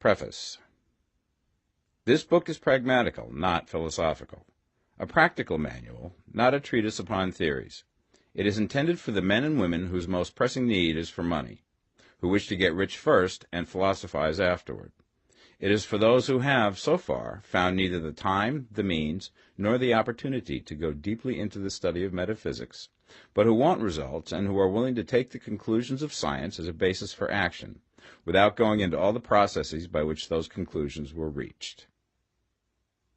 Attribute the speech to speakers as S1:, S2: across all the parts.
S1: Preface. This book is pragmatical, not philosophical. A practical manual, not a treatise upon theories. It is intended for the men and women whose most pressing need is for money, who wish to get rich first and philosophize afterward. It is for those who have, so far, found neither the time, the means, nor the opportunity to go deeply into the study of metaphysics, but who want results and who are willing to take the conclusions of science as a basis for action, without going into all the processes by which those conclusions were reached.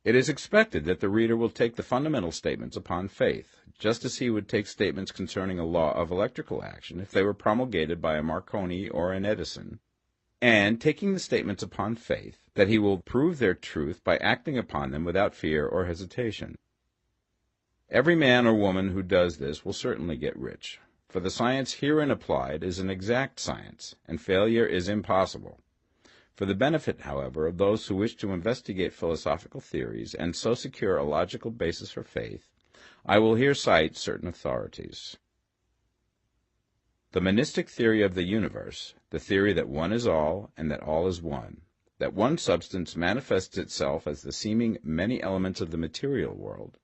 S1: It is expected that the reader will take the fundamental statements upon faith, just as he would take statements concerning a law of electrical action if they were promulgated by a Marconi or an Edison, and taking the statements upon faith, that he will prove their truth by acting upon them without fear or hesitation. Every man or woman who does this will certainly get rich, for the science herein applied is an exact science, and failure is impossible. For the benefit, however, of those who wish to investigate philosophical theories and so secure a logical basis for faith, I will here cite certain authorities. The monistic theory of the universe, the theory that one is all and that all is one, that one substance manifests itself as the seeming many elements of the material world,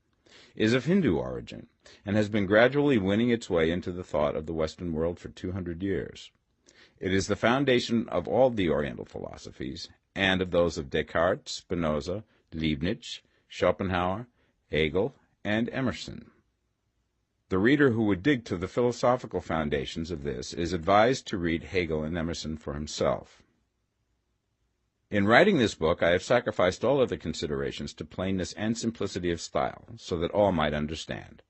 S1: is of Hindu origin and has been gradually winning its way into the thought of the Western world for 200 years. It is the foundation of all the Oriental philosophies, and of those of Descartes, Spinoza, Leibniz, Schopenhauer, Hegel, and Emerson. The reader who would dig to the philosophical foundations of this is advised to read Hegel and Emerson for himself. In writing this book, I have sacrificed all other considerations to plainness and simplicity of style, so that all might understand.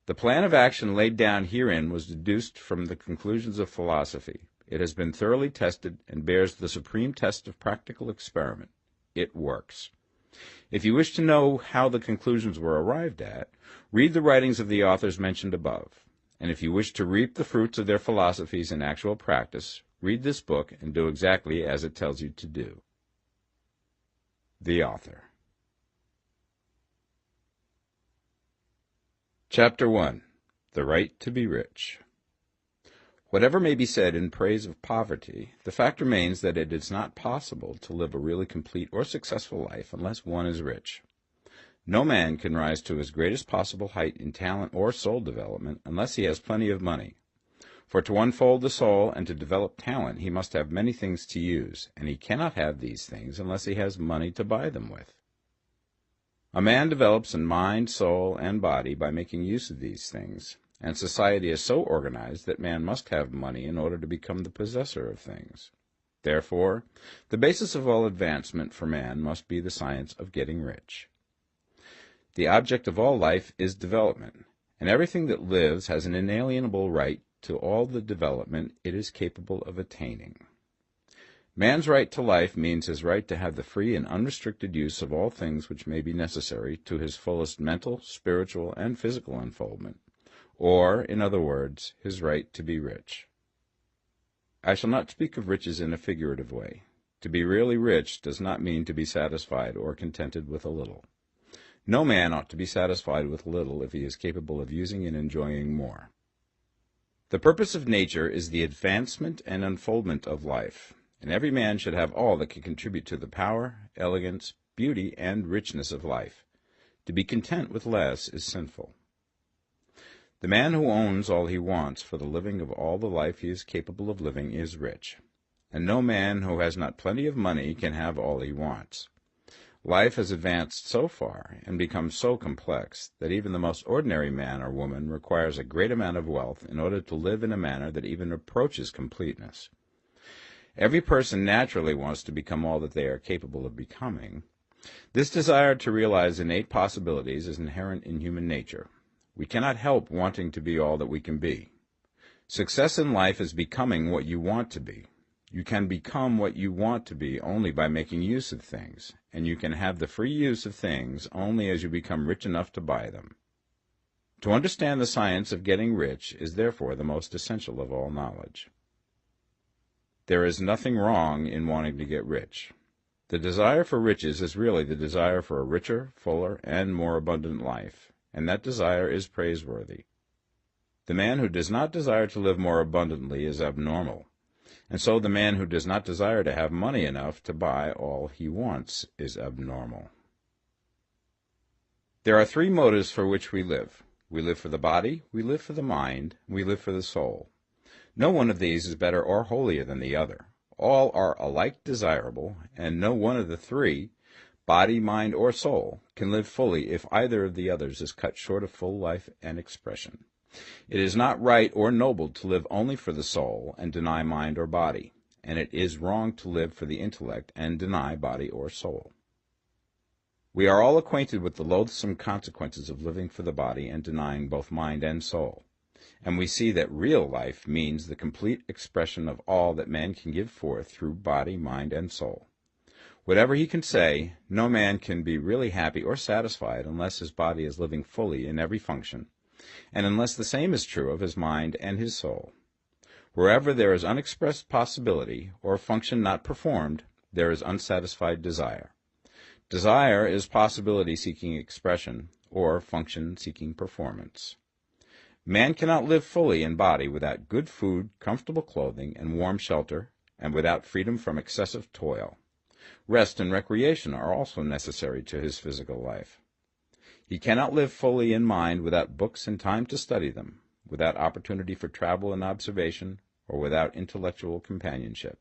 S1: The plan of action laid down herein was deduced from the conclusions of philosophy. It has been thoroughly tested and bears the supreme test of practical experiment. It works. If you wish to know how the conclusions were arrived at, read the writings of the authors mentioned above. And if you wish to reap the fruits of their philosophies in actual practice, read this book and do exactly as it tells you to do. The Author. Chapter 1. The Right to be Rich. Whatever may be said in praise of poverty, the fact remains that it is not possible to live a really complete or successful life unless one is rich. No man can rise to his greatest possible height in talent or soul development unless he has plenty of money. For to unfold the soul and to develop talent he must have many things to use, and he cannot have these things unless he has money to buy them with. A man develops in mind, soul, and body by making use of these things, and society is so organized that man must have money in order to become the possessor of things. Therefore, the basis of all advancement for man must be the science of getting rich. The object of all life is development, and everything that lives has an inalienable right to all the development it is capable of attaining. Man's right to life means his right to have the free and unrestricted use of all things which may be necessary to his fullest mental, spiritual, and physical unfoldment, or, in other words, his right to be rich. I shall not speak of riches in a figurative way. To be really rich does not mean to be satisfied or contented with a little. No man ought to be satisfied with little if he is capable of using and enjoying more. The purpose of nature is the advancement and unfoldment of life, and every man should have all that can contribute to the power, elegance, beauty, and richness of life. To be content with less is sinful. The man who owns all he wants for the living of all the life he is capable of living is rich, and no man who has not plenty of money can have all he wants. Life has advanced so far and become so complex that even the most ordinary man or woman requires a great amount of wealth in order to live in a manner that even approaches completeness. Every person naturally wants to become all that they are capable of becoming. This desire to realize innate possibilities is inherent in human nature. We cannot help wanting to be all that we can be. Success in life is becoming what you want to be. You can become what you want to be only by making use of things, and you can have the free use of things only as you become rich enough to buy them. To understand the science of getting rich is therefore the most essential of all knowledge. There is nothing wrong in wanting to get rich. The desire for riches is really the desire for a richer, fuller, and more abundant life, and that desire is praiseworthy. The man who does not desire to live more abundantly is abnormal, and so the man who does not desire to have money enough to buy all he wants is abnormal. There are three motives for which we live. We live for the body, we live for the mind, we live for the soul. No one of these is better or holier than the other. All are alike desirable, and no one of the three, body, mind, or soul, can live fully if either of the others is cut short of full life and expression. It is not right or noble to live only for the soul and deny mind or body, and it is wrong to live for the intellect and deny body or soul. We are all acquainted with the loathsome consequences of living for the body and denying both mind and soul, and we see that real life means the complete expression of all that man can give forth through body, mind, and soul. Whatever he can say, no man can be really happy or satisfied unless his body is living fully in every function, and unless the same is true of his mind and his soul. Wherever there is unexpressed possibility, or function not performed, there is unsatisfied desire. Desire is possibility seeking expression, or function seeking performance. Man cannot live fully in body without good food, comfortable clothing, and warm shelter, and without freedom from excessive toil. Rest and recreation are also necessary to his physical life. He cannot live fully in mind without books and time to study them, without opportunity for travel and observation, or without intellectual companionship.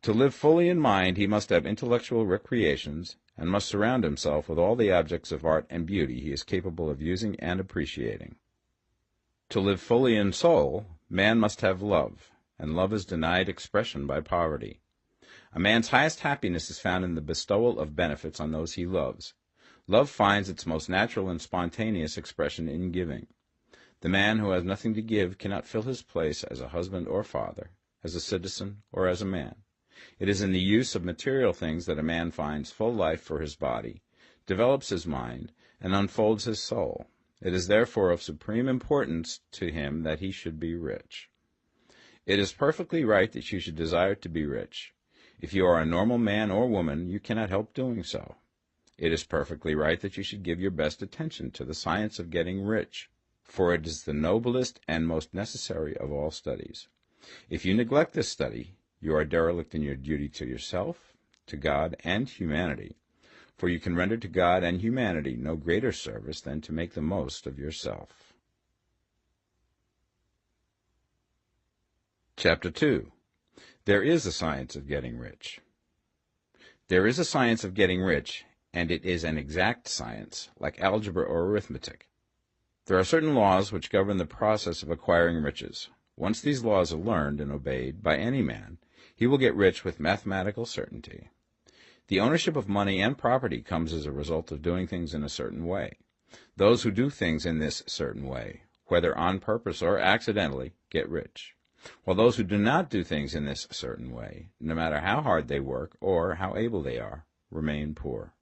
S1: To live fully in mind, he must have intellectual recreations, and must surround himself with all the objects of art and beauty he is capable of using and appreciating. To live fully in soul, man must have love, and love is denied expression by poverty. A man's highest happiness is found in the bestowal of benefits on those he loves. Love finds its most natural and spontaneous expression in giving. The man who has nothing to give cannot fill his place as a husband or father, as a citizen or as a man. It is in the use of material things that a man finds full life for his body, develops his mind, and unfolds his soul. It is therefore of supreme importance to him that he should be rich. It is perfectly right that you should desire to be rich. If you are a normal man or woman, you cannot help doing so. It is perfectly right that you should give your best attention to the science of getting rich, for it is the noblest and most necessary of all studies. If you neglect this study, you are derelict in your duty to yourself, to God, and humanity, for you can render to God and humanity no greater service than to make the most of yourself. Chapter 2. There is a science of getting rich. There is a science of getting rich, and it is an exact science, like algebra or arithmetic. There are certain laws which govern the process of acquiring riches. Once these laws are learned and obeyed by any man, he will get rich with mathematical certainty. The ownership of money and property comes as a result of doing things in a certain way. Those who do things in this certain way, whether on purpose or accidentally, get rich, while those who do not do things in this certain way, no matter how hard they work or how able they are, remain poor.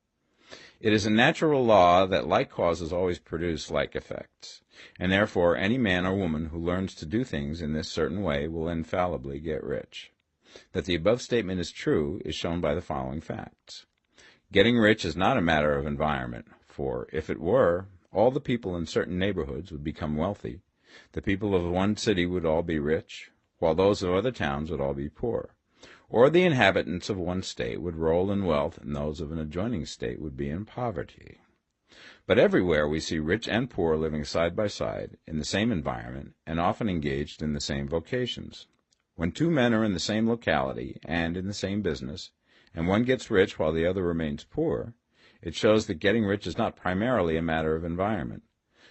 S1: It is a natural law that like causes always produce like effects, and therefore any man or woman who learns to do things in this certain way will infallibly get rich. That the above statement is true is shown by the following facts. Getting rich is not a matter of environment, for if it were, all the people in certain neighborhoods would become wealthy. The people of one city would all be rich, while those of other towns would all be poor. Or the inhabitants of one state would roll in wealth, and those of an adjoining state would be in poverty. But everywhere we see rich and poor living side by side, in the same environment, and often engaged in the same vocations. When two men are in the same locality and in the same business, and one gets rich while the other remains poor, it shows that getting rich is not primarily a matter of environment.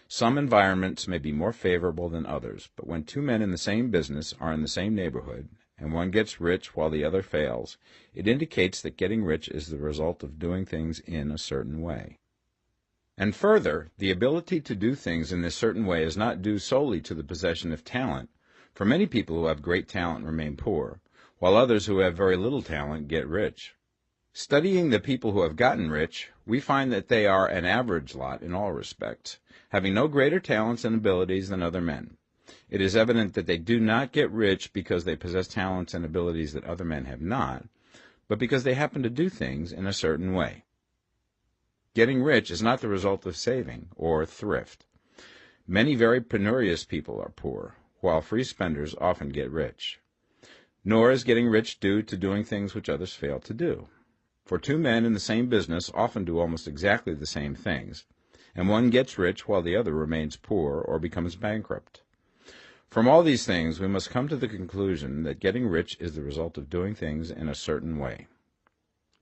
S1: Some environments may be more favorable than others, but when two men in the same business are in the same neighborhood, and one gets rich while the other fails, it indicates that getting rich is the result of doing things in a certain way. And further, the ability to do things in this certain way is not due solely to the possession of talent, for many people who have great talent remain poor, while others who have very little talent get rich. Studying the people who have gotten rich, we find that they are an average lot in all respects, having no greater talents and abilities than other men. It is evident that they do not get rich because they possess talents and abilities that other men have not, but because they happen to do things in a certain way. Getting rich is not the result of saving or thrift. Many very penurious people are poor, while free spenders often get rich. Nor is getting rich due to doing things which others fail to do. For two men in the same business often do almost exactly the same things, and one gets rich while the other remains poor or becomes bankrupt. From all these things, we must come to the conclusion that getting rich is the result of doing things in a certain way.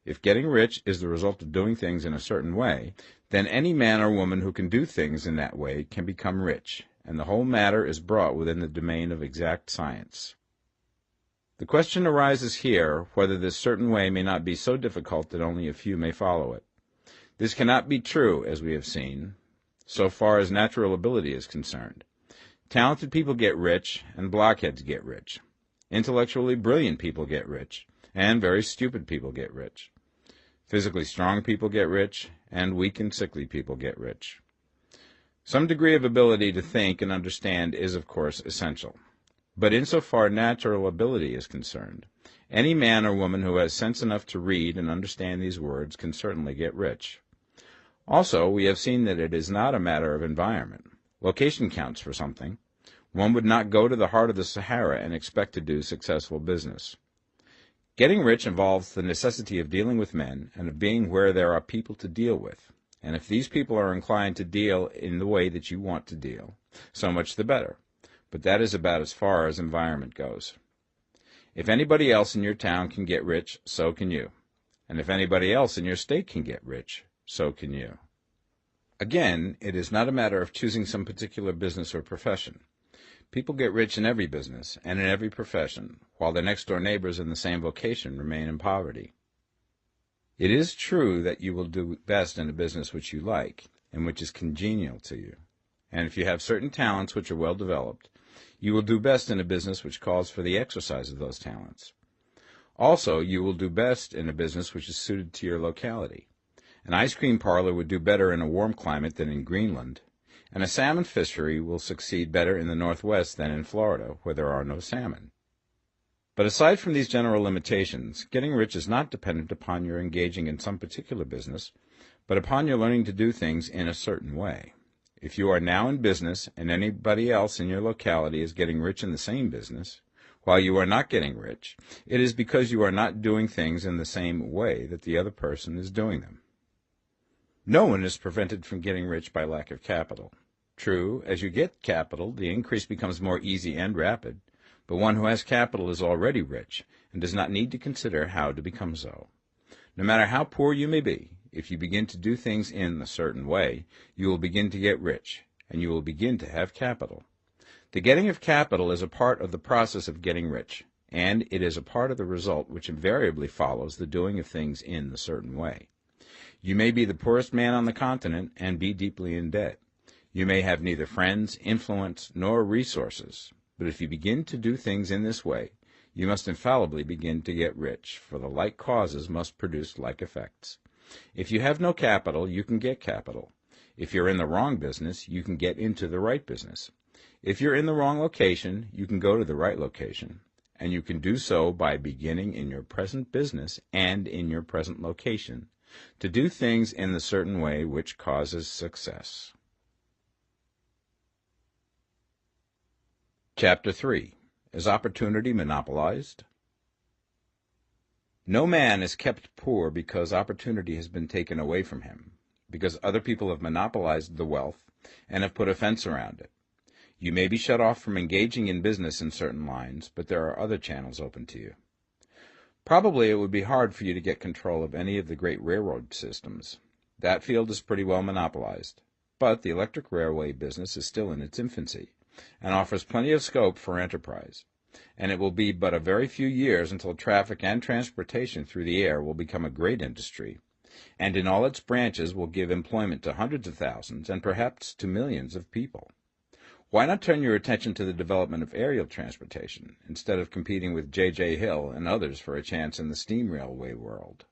S1: If getting rich is the result of doing things in a certain way, then any man or woman who can do things in that way can become rich, and the whole matter is brought within the domain of exact science. The question arises here whether this certain way may not be so difficult that only a few may follow it. This cannot be true, as we have seen, so far as natural ability is concerned. Talented people get rich, and blockheads get rich. Intellectually brilliant people get rich, and very stupid people get rich. Physically strong people get rich, and weak and sickly people get rich. Some degree of ability to think and understand is, of course, essential. But insofar natural ability is concerned, any man or woman who has sense enough to read and understand these words can certainly get rich. Also, we have seen that it is not a matter of environment. Location counts for something. One would not go to the heart of the Sahara and expect to do successful business. Getting rich involves the necessity of dealing with men and of being where there are people to deal with. And if these people are inclined to deal in the way that you want to deal, so much the better. But that is about as far as environment goes. If anybody else in your town can get rich, so can you. And if anybody else in your state can get rich, so can you. Again, it is not a matter of choosing some particular business or profession. People get rich in every business and in every profession, while their next-door neighbors in the same vocation remain in poverty. It is true that you will do best in a business which you like and which is congenial to you. And if you have certain talents which are well developed, you will do best in a business which calls for the exercise of those talents. Also, you will do best in a business which is suited to your locality. An ice cream parlor would do better in a warm climate than in Greenland, and a salmon fishery will succeed better in the Northwest than in Florida, where there are no salmon. But aside from these general limitations, getting rich is not dependent upon your engaging in some particular business, but upon your learning to do things in a certain way. If you are now in business and anybody else in your locality is getting rich in the same business, while you are not getting rich, it is because you are not doing things in the same way that the other person is doing them. No one is prevented from getting rich by lack of capital. True, as you get capital, the increase becomes more easy and rapid, but one who has capital is already rich and does not need to consider how to become so. No matter how poor you may be, if you begin to do things in a certain way, you will begin to get rich, and you will begin to have capital. The getting of capital is a part of the process of getting rich, and it is a part of the result which invariably follows the doing of things in a certain way. You may be the poorest man on the continent and be deeply in debt. You may have neither friends, influence, nor resources, but if you begin to do things in this way, you must infallibly begin to get rich, for the like causes must produce like effects. If you have no capital, you can get capital. If you're in the wrong business, you can get into the right business. If you're in the wrong location, you can go to the right location, and you can do so by beginning in your present business and in your present location, to do things in the certain way which causes success. Chapter 3. Is opportunity monopolized? No man is kept poor because opportunity has been taken away from him, because other people have monopolized the wealth and have put a fence around it. You may be shut off from engaging in business in certain lines, but there are other channels open to you. Probably it would be hard for you to get control of any of the great railroad systems. That field is pretty well monopolized, but the electric railway business is still in its infancy, and offers plenty of scope for enterprise, and it will be but a very few years until traffic and transportation through the air will become a great industry, and in all its branches will give employment to hundreds of thousands and perhaps to millions of people. Why not turn your attention to the development of aerial transportation, instead of competing with J.J. Hill and others for a chance in the steam railway world?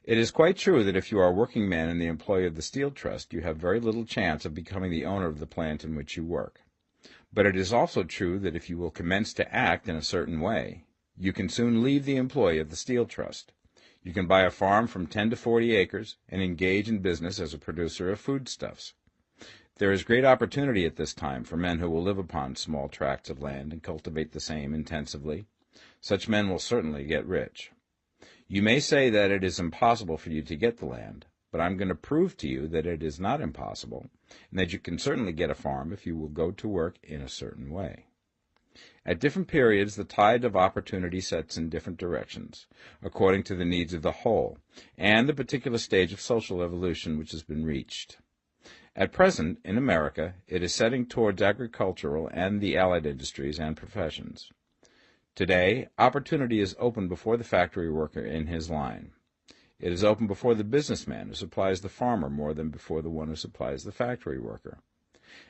S1: It is quite true that if you are a working man in the employ of the Steel Trust, you have very little chance of becoming the owner of the plant in which you work. But it is also true that if you will commence to act in a certain way, you can soon leave the employ of the Steel Trust. You can buy a farm from 10 to 40 acres and engage in business as a producer of foodstuffs. There is great opportunity at this time for men who will live upon small tracts of land and cultivate the same intensively. Such men will certainly get rich. You may say that it is impossible for you to get the land, but I'm going to prove to you that it is not impossible, and that you can certainly get a farm if you will go to work in a certain way. At different periods, the tide of opportunity sets in different directions, according to the needs of the whole, and the particular stage of social evolution which has been reached. At present, in America, it is setting towards agricultural and the allied industries and professions. Today, opportunity is open before the factory worker in his line. It is open before the businessman who supplies the farmer more than before the one who supplies the factory worker,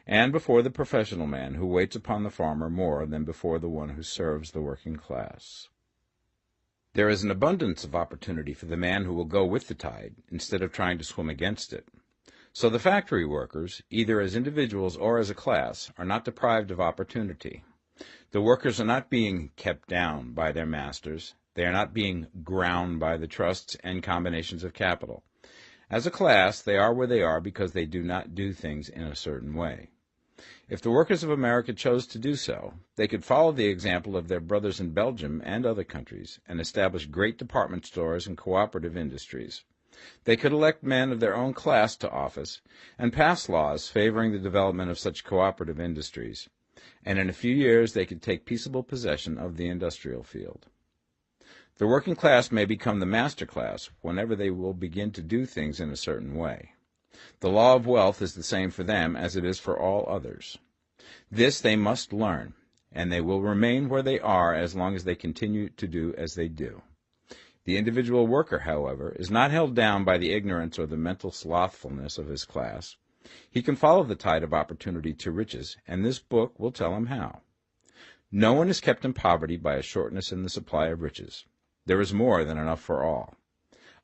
S1: and before the professional man who waits upon the farmer more than before the one who serves the working class. There is an abundance of opportunity for the man who will go with the tide instead of trying to swim against it. So the factory workers, either as individuals or as a class, are not deprived of opportunity. The workers are not being kept down by their masters. They are not being ground by the trusts and combinations of capital. As a class, they are where they are because they do not do things in a certain way. If the workers of America chose to do so, they could follow the example of their brothers in Belgium and other countries and establish great department stores and cooperative industries. They could elect men of their own class to office and pass laws favoring the development of such cooperative industries, and in a few years they could take peaceable possession of the industrial field. The working class may become the master class whenever they will begin to do things in a certain way. The law of wealth is the same for them as it is for all others. This they must learn, and they will remain where they are as long as they continue to do as they do. The individual worker, however, is not held down by the ignorance or the mental slothfulness of his class. He can follow the tide of opportunity to riches, and this book will tell him how. No one is kept in poverty by a shortness in the supply of riches. There is more than enough for all.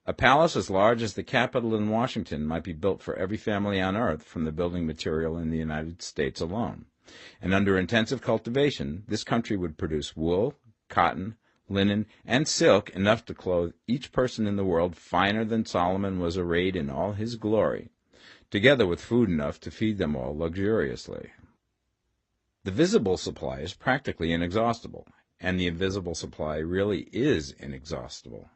S1: A palace as large as the Capitol in Washington might be built for every family on earth from the building material in the United States alone. And under intensive cultivation, this country would produce wool, cotton, linen, and silk enough to clothe each person in the world finer than Solomon was arrayed in all his glory, together with food enough to feed them all luxuriously. The visible supply is practically inexhaustible, and the invisible supply really is inexhaustible.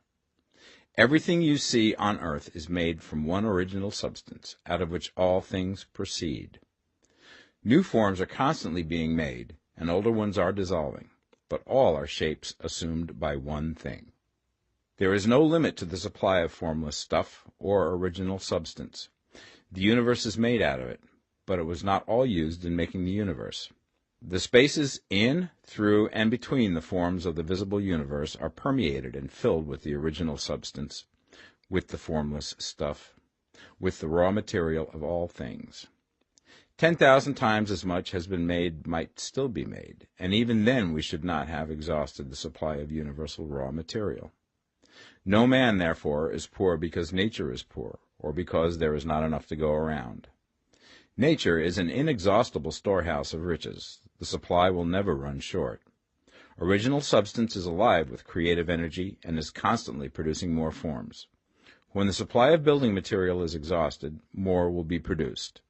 S1: Everything you see on earth is made from one original substance, out of which all things proceed. New forms are constantly being made, and older ones are dissolving, but all are shapes assumed by one thing. There is no limit to the supply of formless stuff or original substance. The universe is made out of it, but it was not all used in making the universe. The spaces in, through, and between the forms of the visible universe are permeated and filled with the original substance, with the formless stuff, with the raw material of all things. 10,000 times as much has been made might still be made, and even then we should not have exhausted the supply of universal raw material. No man, therefore, is poor because nature is poor, or because there is not enough to go around. Nature is an inexhaustible storehouse of riches. The supply will never run short. Original substance is alive with creative energy and is constantly producing more forms. When the supply of building material is exhausted, more will be produced.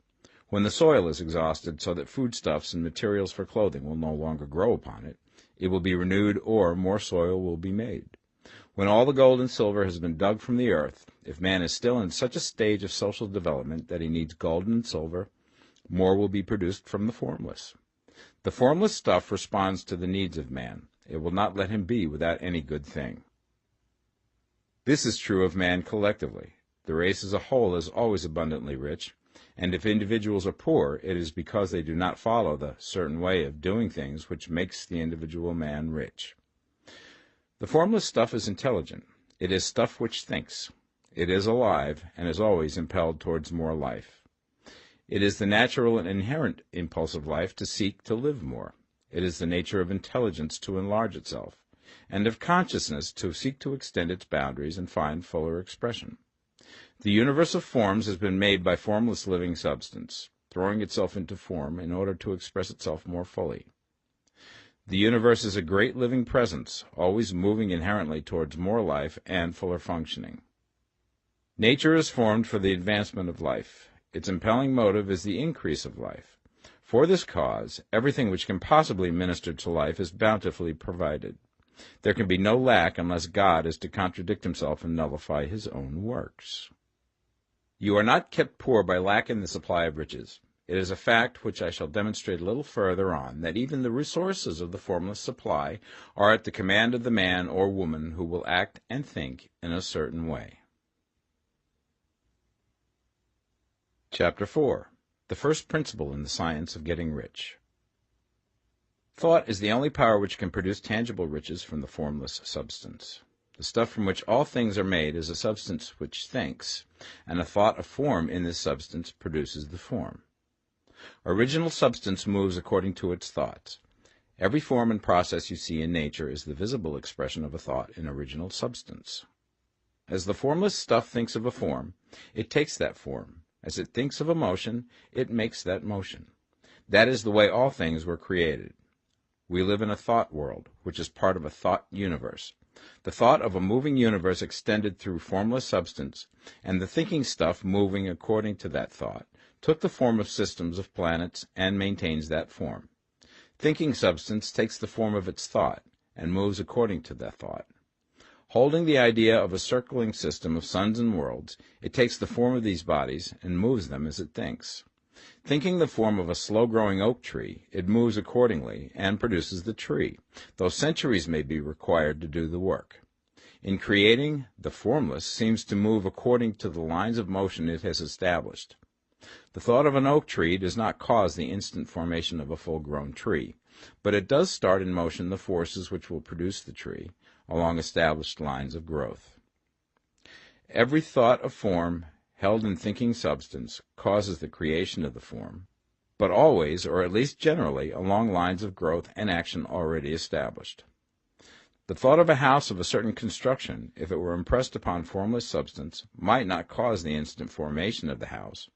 S1: When the soil is exhausted so that foodstuffs and materials for clothing will no longer grow upon it, it will be renewed or more soil will be made. When all the gold and silver has been dug from the earth, if man is still in such a stage of social development that he needs gold and silver, more will be produced from the formless. The formless stuff responds to the needs of man. It will not let him be without any good thing. This is true of man collectively. The race as a whole is always abundantly rich, and if individuals are poor, it is because they do not follow the certain way of doing things which makes the individual man rich. The formless stuff is intelligent. It is stuff which thinks. It is alive, and is always impelled towards more life. It is the natural and inherent impulse of life to seek to live more. It is the nature of intelligence to enlarge itself, and of consciousness to seek to extend its boundaries and find fuller expression. The universe of forms has been made by formless living substance, throwing itself into form in order to express itself more fully. The universe is a great living presence, always moving inherently towards more life and fuller functioning. Nature is formed for the advancement of life. Its impelling motive is the increase of life. For this cause, everything which can possibly minister to life is bountifully provided. There can be no lack unless God is to contradict himself and nullify his own works. You are not kept poor by lack in the supply of riches. It is a fact which I shall demonstrate a little further on, that even the resources of the formless supply are at the command of the man or woman who will act and think in a certain way. Chapter 4. The first principle in the science of getting rich. Thought is the only power which can produce tangible riches from the formless substance. The stuff from which all things are made is a substance which thinks, and a thought of form in this substance produces the form. Original substance moves according to its thoughts. Every form and process you see in nature is the visible expression of a thought in original substance. As the formless stuff thinks of a form, it takes that form. As it thinks of a motion, it makes that motion. That is the way all things were created. We live in a thought world, which is part of a thought universe. The thought of a moving universe extended through formless substance, and the thinking stuff moving according to that thought, took the form of systems of planets and maintains that form. Thinking substance takes the form of its thought and moves according to that thought. Holding the idea of a circling system of suns and worlds, it takes the form of these bodies and moves them as it thinks. Thinking the form of a slow-growing oak tree, it moves accordingly and produces the tree, though centuries may be required to do the work. In creating, the formless seems to move according to the lines of motion it has established. The thought of an oak tree does not cause the instant formation of a full-grown tree, but it does start in motion the forces which will produce the tree, along established lines of growth. Every thought of form held in thinking substance causes the creation of the form, but always, or at least generally, along lines of growth and action already established. The thought of a house of a certain construction, if it were impressed upon formless substance, might not cause the instant formation of the house,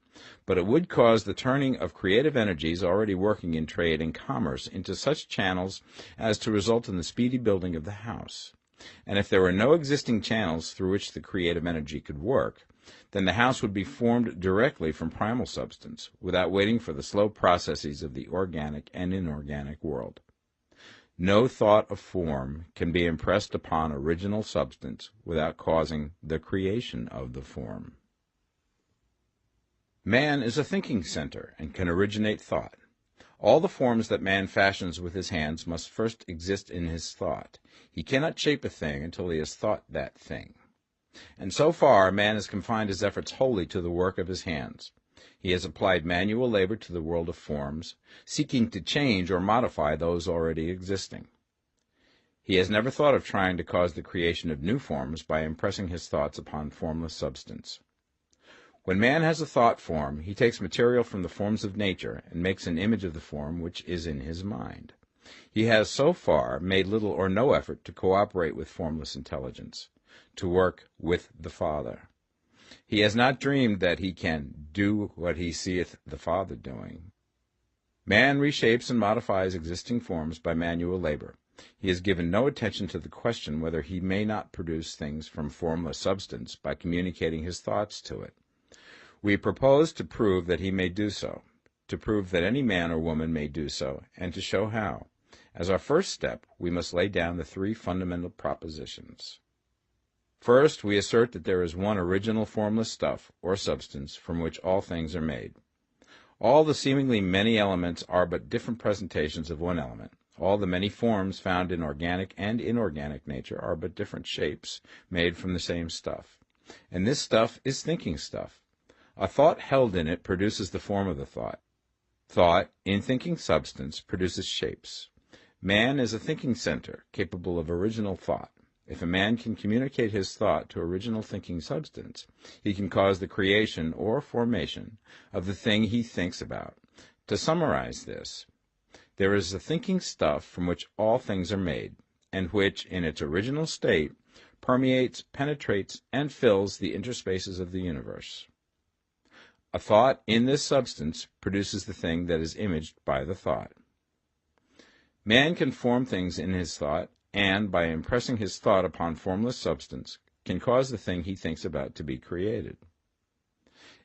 S1: but it would cause the turning of creative energies already working in trade and commerce into such channels as to result in the speedy building of the house. And if there were no existing channels through which the creative energy could work, then the house would be formed directly from primal substance, without waiting for the slow processes of the organic and inorganic world. No thought of form can be impressed upon original substance without causing the creation of the form. Man is a thinking center and can originate thought. All the forms that man fashions with his hands must first exist in his thought. He cannot shape a thing until he has thought that thing. And so far, man has confined his efforts wholly to the work of his hands. He has applied manual labor to the world of forms, seeking to change or modify those already existing. He has never thought of trying to cause the creation of new forms by impressing his thoughts upon formless substance. When man has a thought form, he takes material from the forms of nature and makes an image of the form which is in his mind. He has so far made little or no effort to cooperate with formless intelligence, to work with the Father. He has not dreamed that he can do what he seeth the Father doing. Man reshapes and modifies existing forms by manual labor. He has given no attention to the question whether he may not produce things from formless substance by communicating his thoughts to it. We propose to prove that he may do so, to prove that any man or woman may do so, and to show how. As our first step, we must lay down the three fundamental propositions. First, we assert that there is one original formless stuff, or substance, from which all things are made. All the seemingly many elements are but different presentations of one element. All the many forms found in organic and inorganic nature are but different shapes, made from the same stuff. And this stuff is thinking stuff. A thought held in it produces the form of the thought. Thought, in thinking substance, produces shapes. Man is a thinking center, capable of original thought. If a man can communicate his thought to original thinking substance, he can cause the creation or formation of the thing he thinks about. To summarize this, there is a thinking stuff from which all things are made, and which, in its original state, permeates, penetrates, and fills the interspaces of the universe. A thought in this substance produces the thing that is imaged by the thought. Man can form things in his thought, and, by impressing his thought upon formless substance, can cause the thing he thinks about to be created.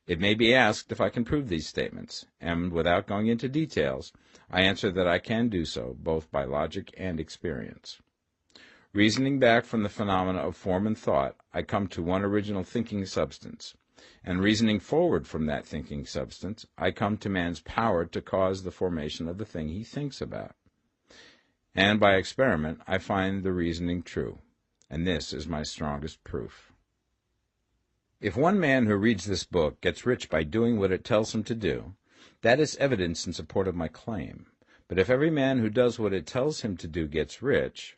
S1: It may be asked if I can prove these statements, and without going into details, I answer that I can do so, both by logic and experience. Reasoning back from the phenomena of form and thought, I come to one original thinking substance. And reasoning forward from that thinking substance, I come to man's power to cause the formation of the thing he thinks about. And by experiment, I find the reasoning true. And this is my strongest proof. If one man who reads this book gets rich by doing what it tells him to do, that is evidence in support of my claim. But if every man who does what it tells him to do gets rich,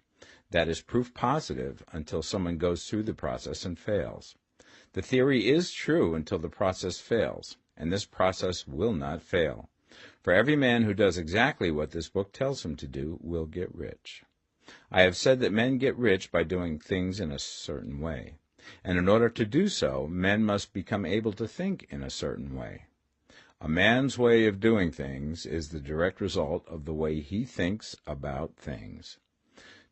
S1: that is proof positive until someone goes through the process and fails. The theory is true until the process fails, and this process will not fail. For every man who does exactly what this book tells him to do will get rich. I have said that men get rich by doing things in a certain way, and in order to do so, men must become able to think in a certain way. A man's way of doing things is the direct result of the way he thinks about things.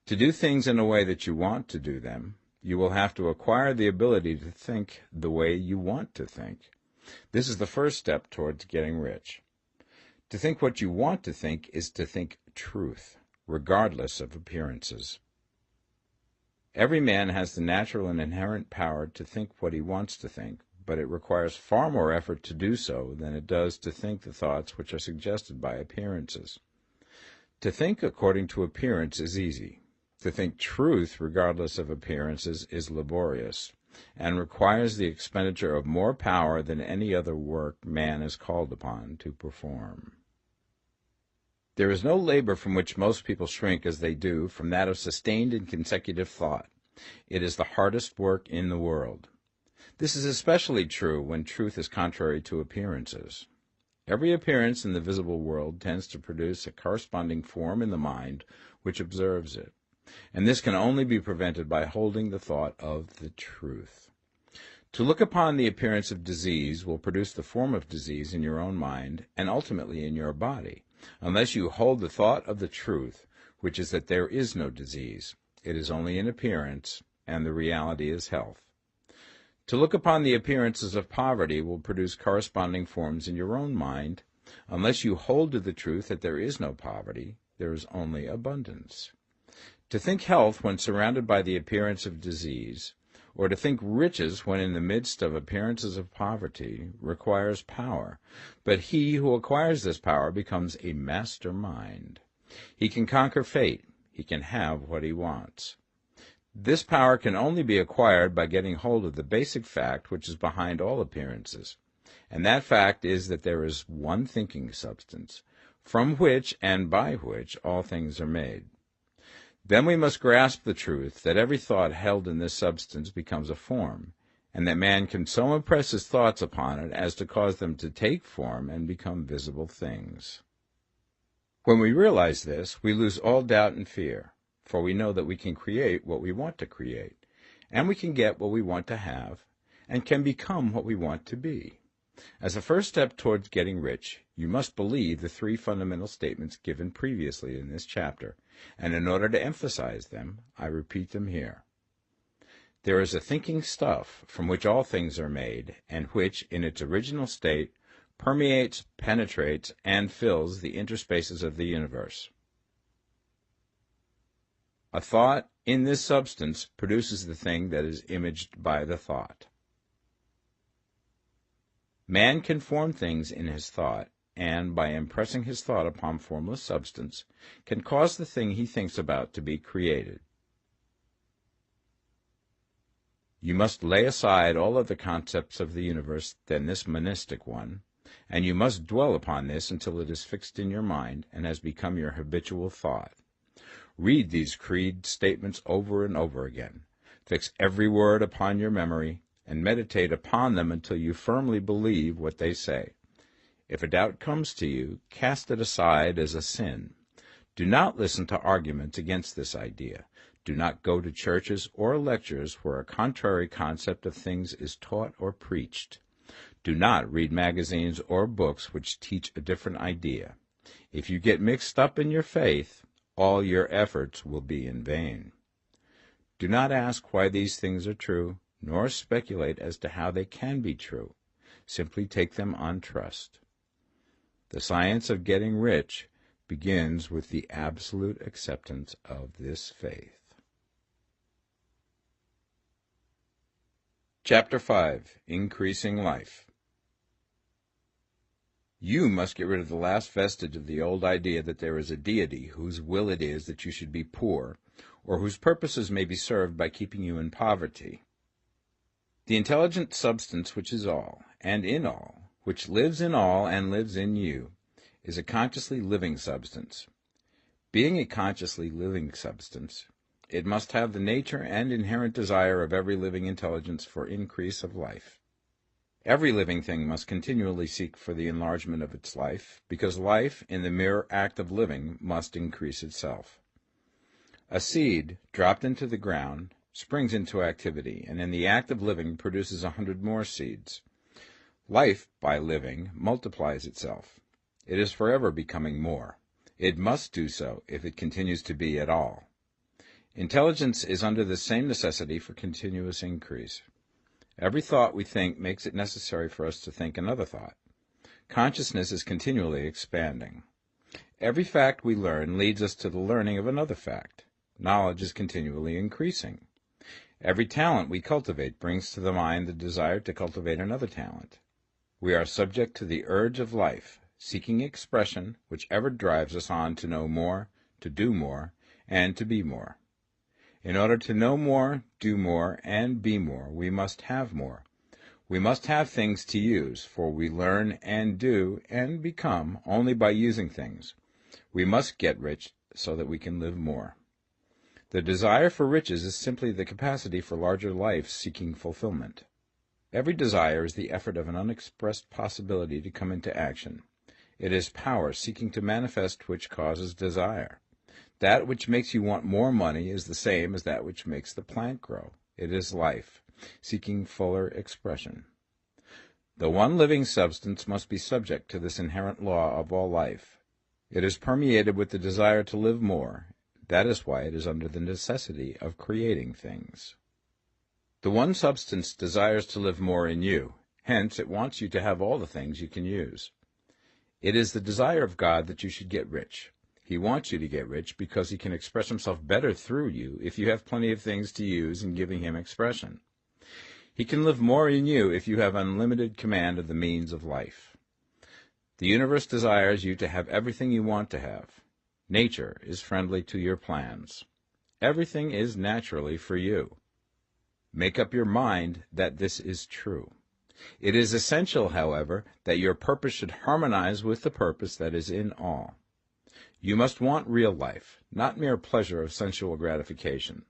S1: To do things in a way that you want to do them, you will have to acquire the ability to think the way you want to think. This is the first step towards getting rich. To think what you want to think is to think truth, regardless of appearances. Every man has the natural and inherent power to think what he wants to think, but it requires far more effort to do so than it does to think the thoughts which are suggested by appearances. To think according to appearance is easy. To think truth regardless of appearances is laborious, and requires the expenditure of more power than any other work man is called upon to perform. There is no labor from which most people shrink as they do from that of sustained and consecutive thought. It is the hardest work in the world. This is especially true when truth is contrary to appearances. Every appearance in the visible world tends to produce a corresponding form in the mind which observes it, and this can only be prevented by holding the thought of the truth. To look upon the appearance of disease will produce the form of disease in your own mind and ultimately in your body, unless you hold the thought of the truth, which is that there is no disease. It is only an appearance, and the reality is health. To look upon the appearances of poverty will produce corresponding forms in your own mind, unless you hold to the truth that there is no poverty, there is only abundance. To think health when surrounded by the appearance of disease, or to think riches when in the midst of appearances of poverty, requires power, but he who acquires this power becomes a master mind. He can conquer fate. He can have what he wants. This power can only be acquired by getting hold of the basic fact which is behind all appearances, and that fact is that there is one thinking substance, from which and by which all things are made. Then we must grasp the truth that every thought held in this substance becomes a form, and that man can so impress his thoughts upon it as to cause them to take form and become visible things. When we realize this, we lose all doubt and fear, for we know that we can create what we want to create, and we can get what we want to have, and can become what we want to be. As a first step towards getting rich, you must believe the three fundamental statements given previously in this chapter, and in order to emphasize them, I repeat them here. There is a thinking stuff from which all things are made, and which, in its original state, permeates, penetrates, and fills the interspaces of the universe. A thought in this substance produces the thing that is imaged by the thought. Man can form things in his thought, and, by impressing his thought upon formless substance, can cause the thing he thinks about to be created. You must lay aside all other concepts of the universe than this monistic one, and you must dwell upon this until it is fixed in your mind and has become your habitual thought. Read these creed statements over and over again. Fix every word upon your memory, and meditate upon them until you firmly believe what they say. If a doubt comes to you, cast it aside as a sin. Do not listen to arguments against this idea. Do not go to churches or lectures where a contrary concept of things is taught or preached. Do not read magazines or books which teach a different idea. If you get mixed up in your faith, all your efforts will be in vain. Do not ask why these things are true, nor speculate as to how they can be true. Simply take them on trust. The science of getting rich begins with the absolute acceptance of this faith. Chapter 5. Increasing Life. You must get rid of the last vestige of the old idea that there is a deity whose will it is that you should be poor, or whose purposes may be served by keeping you in poverty. The intelligent substance which is all, and in all, which lives in all and lives in you, is a consciously living substance. Being a consciously living substance, it must have the nature and inherent desire of every living intelligence for increase of life. Every living thing must continually seek for the enlargement of its life, because life, in the mere act of living, must increase itself. A seed, dropped into the ground, springs into activity, and in the act of living produces 100 more seeds. Life, by living, multiplies itself. It is forever becoming more. It must do so if it continues to be at all. Intelligence is under the same necessity for continuous increase. Every thought we think makes it necessary for us to think another thought. Consciousness is continually expanding. Every fact we learn leads us to the learning of another fact. Knowledge is continually increasing. Every talent we cultivate brings to the mind the desire to cultivate another talent. We are subject to the urge of life, seeking expression, which ever drives us on to know more, to do more, and to be more. In order to know more, do more, and be more, we must have more. We must have things to use, for we learn and do and become only by using things. We must get rich so that we can live more. The desire for riches is simply the capacity for larger life seeking fulfillment. Every desire is the effort of an unexpressed possibility to come into action. It is power seeking to manifest which causes desire. That which makes you want more money is the same as that which makes the plant grow. It is life, seeking fuller expression. The one living substance must be subject to this inherent law of all life. It is permeated with the desire to live more. That is why it is under the necessity of creating things. The one substance desires to live more in you. Hence, it wants you to have all the things you can use. It is the desire of God that you should get rich. He wants you to get rich because he can express himself better through you if you have plenty of things to use in giving him expression. He can live more in you if you have unlimited command of the means of life. The universe desires you to have everything you want to have. Nature is friendly to your plans. Everything is naturally for you. Make up your mind that this is true. It is essential, however, that your purpose should harmonize with the purpose that is in all. You must want real life, not mere pleasure of sensual gratification.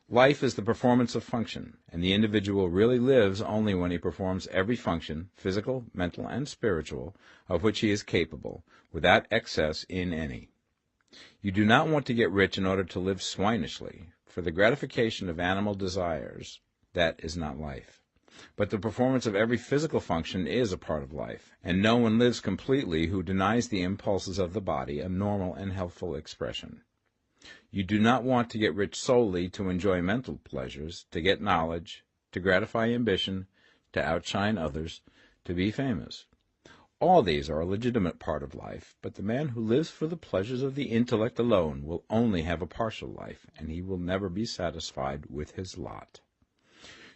S1: Life is the performance of function, and the individual really lives only when he performs every function, physical, mental, and spiritual, of which he is capable, without excess in any. You do not want to get rich in order to live swinishly, for the gratification of animal desires, that is not life. But the performance of every physical function is a part of life, and no one lives completely who denies the impulses of the body a normal and healthful expression. You do not want to get rich solely to enjoy mental pleasures, to get knowledge, to gratify ambition, to outshine others, to be famous. All these are a legitimate part of life, but the man who lives for the pleasures of the intellect alone will only have a partial life, and he will never be satisfied with his lot.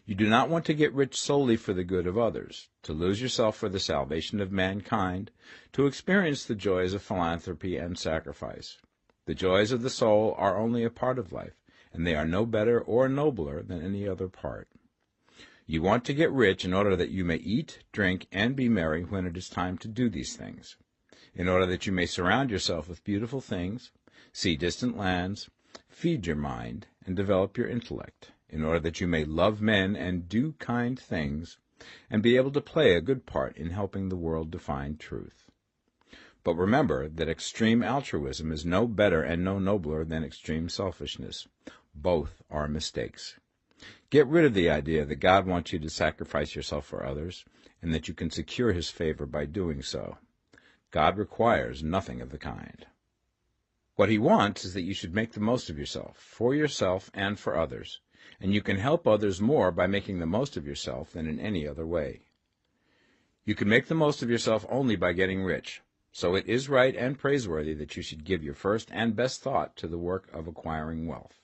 S1: You do not want to get rich solely for the good of others, to lose yourself for the salvation of mankind, to experience the joys of philanthropy and sacrifice. The joys of the soul are only a part of life, and they are no better or nobler than any other part. You want to get rich in order that you may eat, drink, and be merry when it is time to do these things, in order that you may surround yourself with beautiful things, see distant lands, feed your mind, and develop your intellect, in order that you may love men and do kind things, and be able to play a good part in helping the world to find truth. But remember that extreme altruism is no better and no nobler than extreme selfishness. Both are mistakes. Get rid of the idea that God wants you to sacrifice yourself for others, and that you can secure his favor by doing so. God requires nothing of the kind. What he wants is that you should make the most of yourself, for yourself and for others, and you can help others more by making the most of yourself than in any other way. You can make the most of yourself only by getting rich, so it is right and praiseworthy that you should give your first and best thought to the work of acquiring wealth.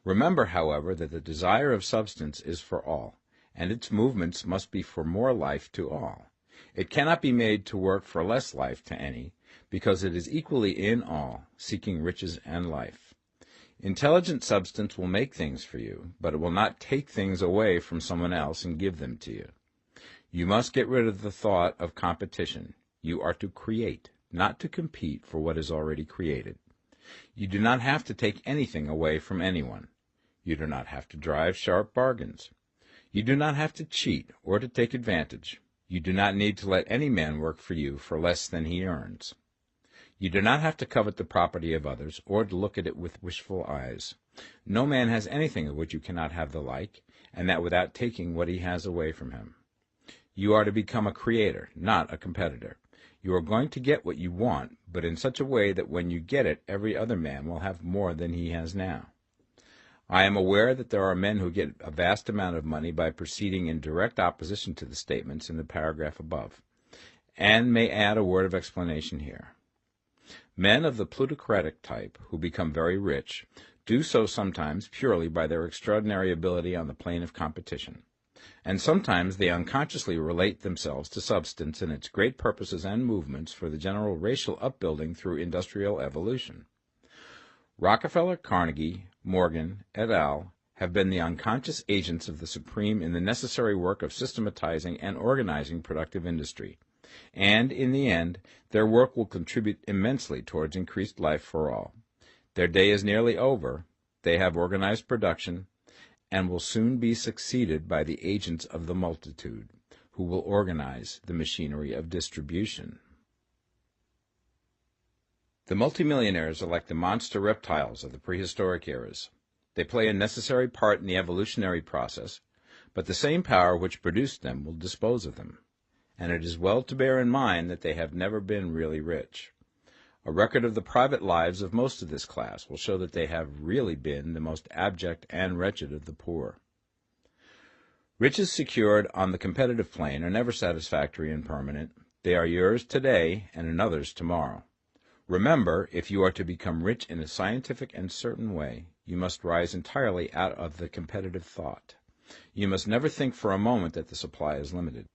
S1: Remember, however, that the desire of substance is for all, and its movements must be for more life to all. It cannot be made to work for less life to any, because it is equally in all, seeking riches and life. Intelligent substance will make things for you, but it will not take things away from someone else and give them to you. You must get rid of the thought of competition. You are to create, not to compete for what is already created. You do not have to take anything away from anyone. You do not have to drive sharp bargains. You do not have to cheat or to take advantage. You do not need to let any man work for you for less than he earns. You do not have to covet the property of others or to look at it with wishful eyes. No man has anything of which you cannot have the like, and that without taking what he has away from him. You are to become a creator, not a competitor. You are going to get what you want, but in such a way that when you get it, every other man will have more than he has now. I am aware that there are men who get a vast amount of money by proceeding in direct opposition to the statements in the paragraph above, and may add a word of explanation here. Men of the plutocratic type, who become very rich, do so sometimes purely by their extraordinary ability on the plane of competition, and sometimes they unconsciously relate themselves to substance and its great purposes and movements for the general racial upbuilding through industrial evolution. Rockefeller, Carnegie, Morgan, et al. Have been the unconscious agents of the supreme in the necessary work of systematizing and organizing productive industry, and, in the end, their work will contribute immensely towards increased life for all. Their day is nearly over. They have organized production, and will soon be succeeded by the agents of the multitude, who will organize the machinery of distribution. The multimillionaires are like the monster reptiles of the prehistoric eras. They play a necessary part in the evolutionary process, but the same power which produced them will dispose of them, and it is well to bear in mind that they have never been really rich. A record of the private lives of most of this class will show that they have really been the most abject and wretched of the poor. Riches secured on the competitive plane are never satisfactory and permanent. They are yours today and another's tomorrow. Remember, if you are to become rich in a scientific and certain way, you must rise entirely out of the competitive thought. You must never think for a moment that the supply is limited.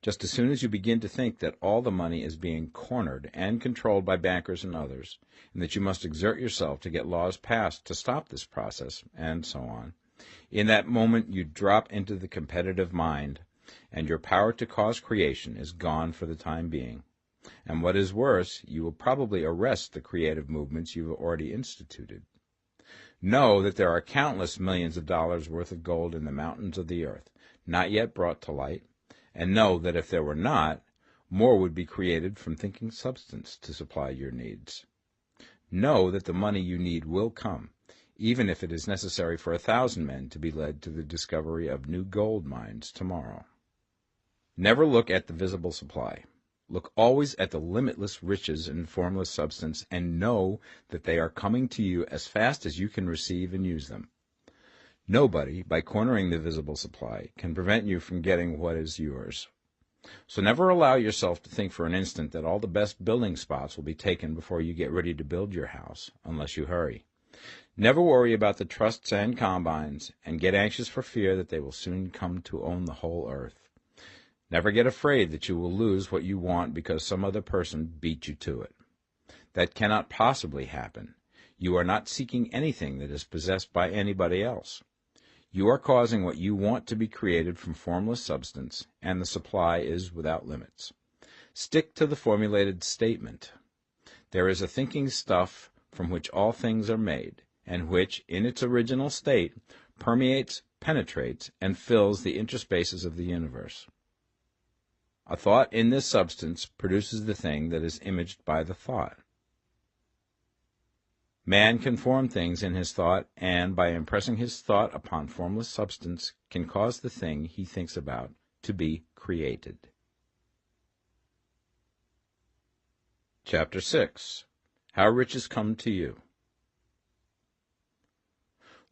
S1: Just as soon as you begin to think that all the money is being cornered and controlled by bankers and others, and that you must exert yourself to get laws passed to stop this process, and so on, in that moment you drop into the competitive mind, and your power to cause creation is gone for the time being. And what is worse, you will probably arrest the creative movements you have already instituted. Know that there are countless millions of dollars worth of gold in the mountains of the earth, not yet brought to light, and know that if there were not, more would be created from thinking substance to supply your needs. Know that the money you need will come, even if it is necessary for 1,000 men to be led to the discovery of new gold mines tomorrow. Never look at the visible supply. Look always at the limitless riches in formless substance, and know that they are coming to you as fast as you can receive and use them. Nobody, by cornering the visible supply, can prevent you from getting what is yours. So never allow yourself to think for an instant that all the best building spots will be taken before you get ready to build your house, unless you hurry. Never worry about the trusts and combines, and get anxious for fear that they will soon come to own the whole earth. Never get afraid that you will lose what you want because some other person beat you to it. That cannot possibly happen. You are not seeking anything that is possessed by anybody else. You are causing what you want to be created from formless substance, and the supply is without limits. Stick to the formulated statement. There is a thinking stuff from which all things are made, and which, in its original state, permeates, penetrates, and fills the interspaces of the universe. A thought in this substance produces the thing that is imaged by the thought. Man can form things in his thought, and by impressing his thought upon formless substance, can cause the thing he thinks about to be created. Chapter 6. How Riches Come to You.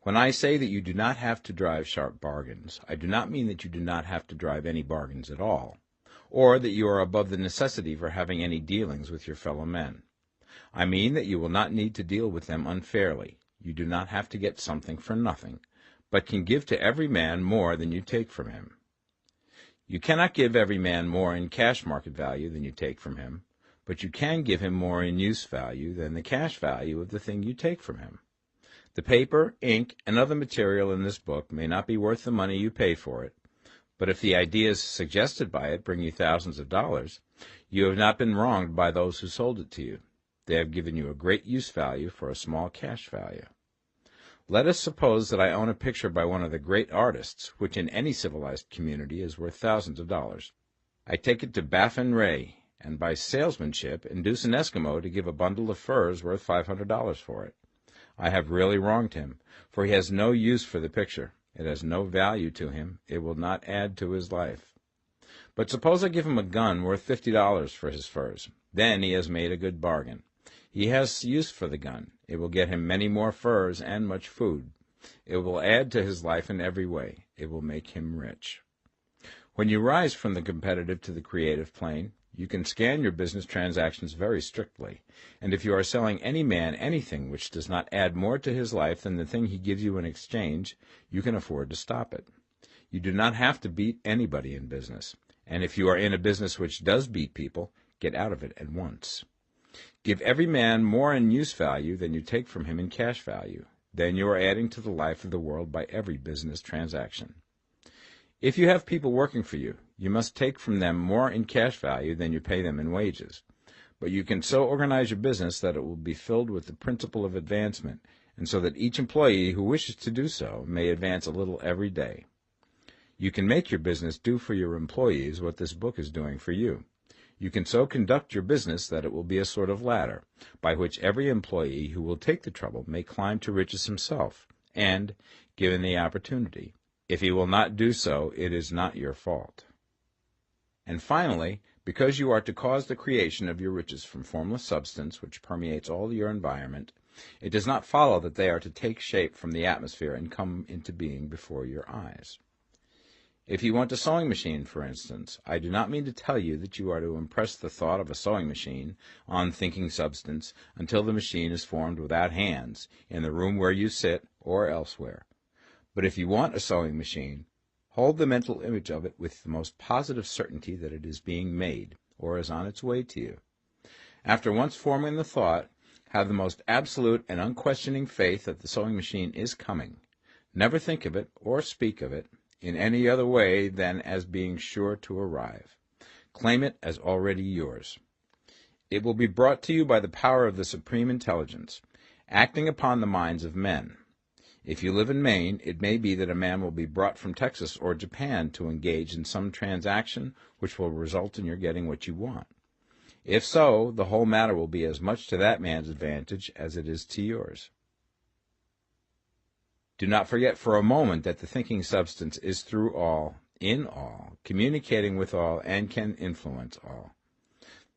S1: When I say that you do not have to drive sharp bargains, I do not mean that you do not have to drive any bargains at all, or that you are above the necessity for having any dealings with your fellow men. I mean that you will not need to deal with them unfairly. You do not have to get something for nothing, but can give to every man more than you take from him. You cannot give every man more in cash market value than you take from him, but you can give him more in use value than the cash value of the thing you take from him. The paper, ink, and other material in this book may not be worth the money you pay for it, but if the ideas suggested by it bring you thousands of dollars, you have not been wronged by those who sold it to you. They have given you a great use value for a small cash value. Let us suppose that I own a picture by one of the great artists, which in any civilized community is worth thousands of dollars. I take it to Baffin Ray, and by salesmanship induce an Eskimo to give a bundle of furs worth $500 for it. I have really wronged him, for he has no use for the picture. It has no value to him. It will not add to his life. But suppose I give him a gun worth $50 for his furs. Then he has made a good bargain. He has use for the gun. It will get him many more furs and much food. It will add to his life in every way. It will make him rich. When you rise from the competitive to the creative plane, you can scan your business transactions very strictly, and if you are selling any man anything which does not add more to his life than the thing he gives you in exchange, you can afford to stop it. You do not have to beat anybody in business, and if you are in a business which does beat people, get out of it at once. Give every man more in use value than you take from him in cash value. Then you are adding to the life of the world by every business transaction. If you have people working for you, you must take from them more in cash value than you pay them in wages. But you can so organize your business that it will be filled with the principle of advancement, and so that each employee who wishes to do so may advance a little every day. You can make your business do for your employees what this book is doing for you. You can so conduct your business that it will be a sort of ladder, by which every employee who will take the trouble may climb to riches himself, and, given the opportunity, if he will not do so, it is not your fault. And finally, because you are to cause the creation of your riches from formless substance which permeates all your environment, it does not follow that they are to take shape from the atmosphere and come into being before your eyes. If you want a sewing machine, for instance, I do not mean to tell you that you are to impress the thought of a sewing machine on thinking substance until the machine is formed without hands, in the room where you sit or elsewhere. But if you want a sewing machine, hold the mental image of it with the most positive certainty that it is being made, or is on its way to you. After once forming the thought, have the most absolute and unquestioning faith that the sewing machine is coming. Never think of it, or speak of it, in any other way than as being sure to arrive. Claim it as already yours. It will be brought to you by the power of the Supreme Intelligence, acting upon the minds of men. If you live in Maine, it may be that a man will be brought from Texas or Japan to engage in some transaction which will result in your getting what you want. If so, the whole matter will be as much to that man's advantage as it is to yours. Do not forget for a moment that the thinking substance is through all, in all, communicating with all, and can influence all.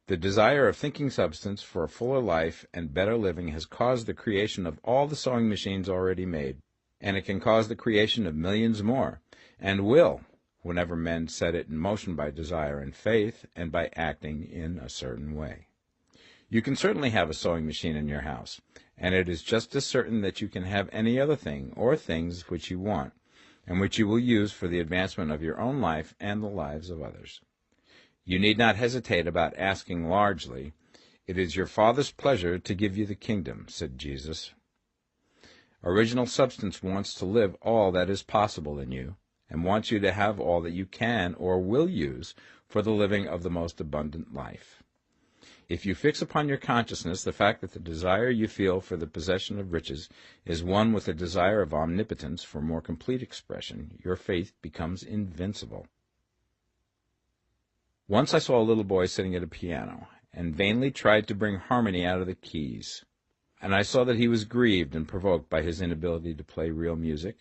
S1: The desire of thinking substance for a fuller life and better living has caused the creation of all the sewing machines already made, and it can cause the creation of millions more, and will, whenever men set it in motion by desire and faith, and by acting in a certain way. You can certainly have a sewing machine in your house, and it is just as certain that you can have any other thing or things which you want, and which you will use for the advancement of your own life and the lives of others. You need not hesitate about asking largely. It is your Father's pleasure to give you the kingdom, said Jesus. Original substance wants to live all that is possible in you, and wants you to have all that you can or will use for the living of the most abundant life. If you fix upon your consciousness the fact that the desire you feel for the possession of riches is one with the desire of omnipotence for more complete expression, your faith becomes invincible. Once I saw a little boy sitting at a piano, and vainly tried to bring harmony out of the keys, and I saw that he was grieved and provoked by his inability to play real music.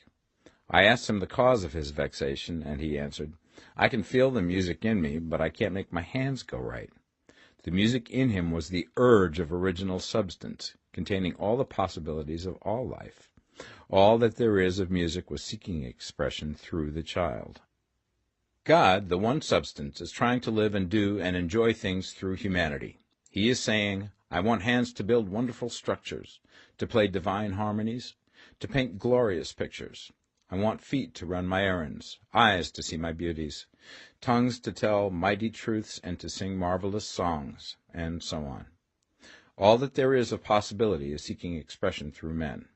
S1: I asked him the cause of his vexation, and he answered, "I can feel the music in me, but I can't make my hands go right." The music in him was the urge of original substance, containing all the possibilities of all life. All that there is of music was seeking expression through the child. God, the one substance, is trying to live and do and enjoy things through humanity. He is saying, I want hands to build wonderful structures, to play divine harmonies, to paint glorious pictures. I want feet to run my errands, eyes to see my beauties, tongues to tell mighty truths and to sing marvelous songs, and so on. All that there is of possibility is seeking expression through men.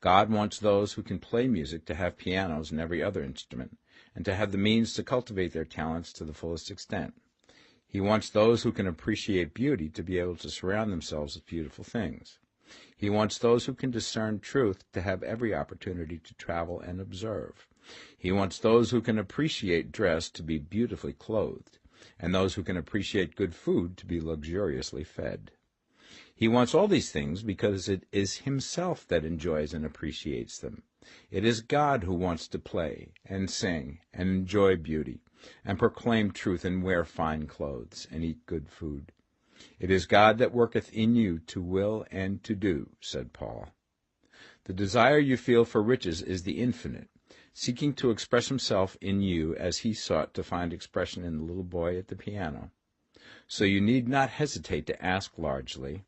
S1: God wants those who can play music to have pianos and every other instrument, and to have the means to cultivate their talents to the fullest extent. He wants those who can appreciate beauty to be able to surround themselves with beautiful things. He wants those who can discern truth to have every opportunity to travel and observe. He wants those who can appreciate dress to be beautifully clothed, and those who can appreciate good food to be luxuriously fed. He wants all these things because it is himself that enjoys and appreciates them. It is God who wants to play and sing and enjoy beauty and proclaim truth and wear fine clothes and eat good food. It is God that worketh in you to will and to do, said Paul. The desire you feel for riches is the infinite, seeking to express himself in you as he sought to find expression in the little boy at the piano. So you need not hesitate to ask largely.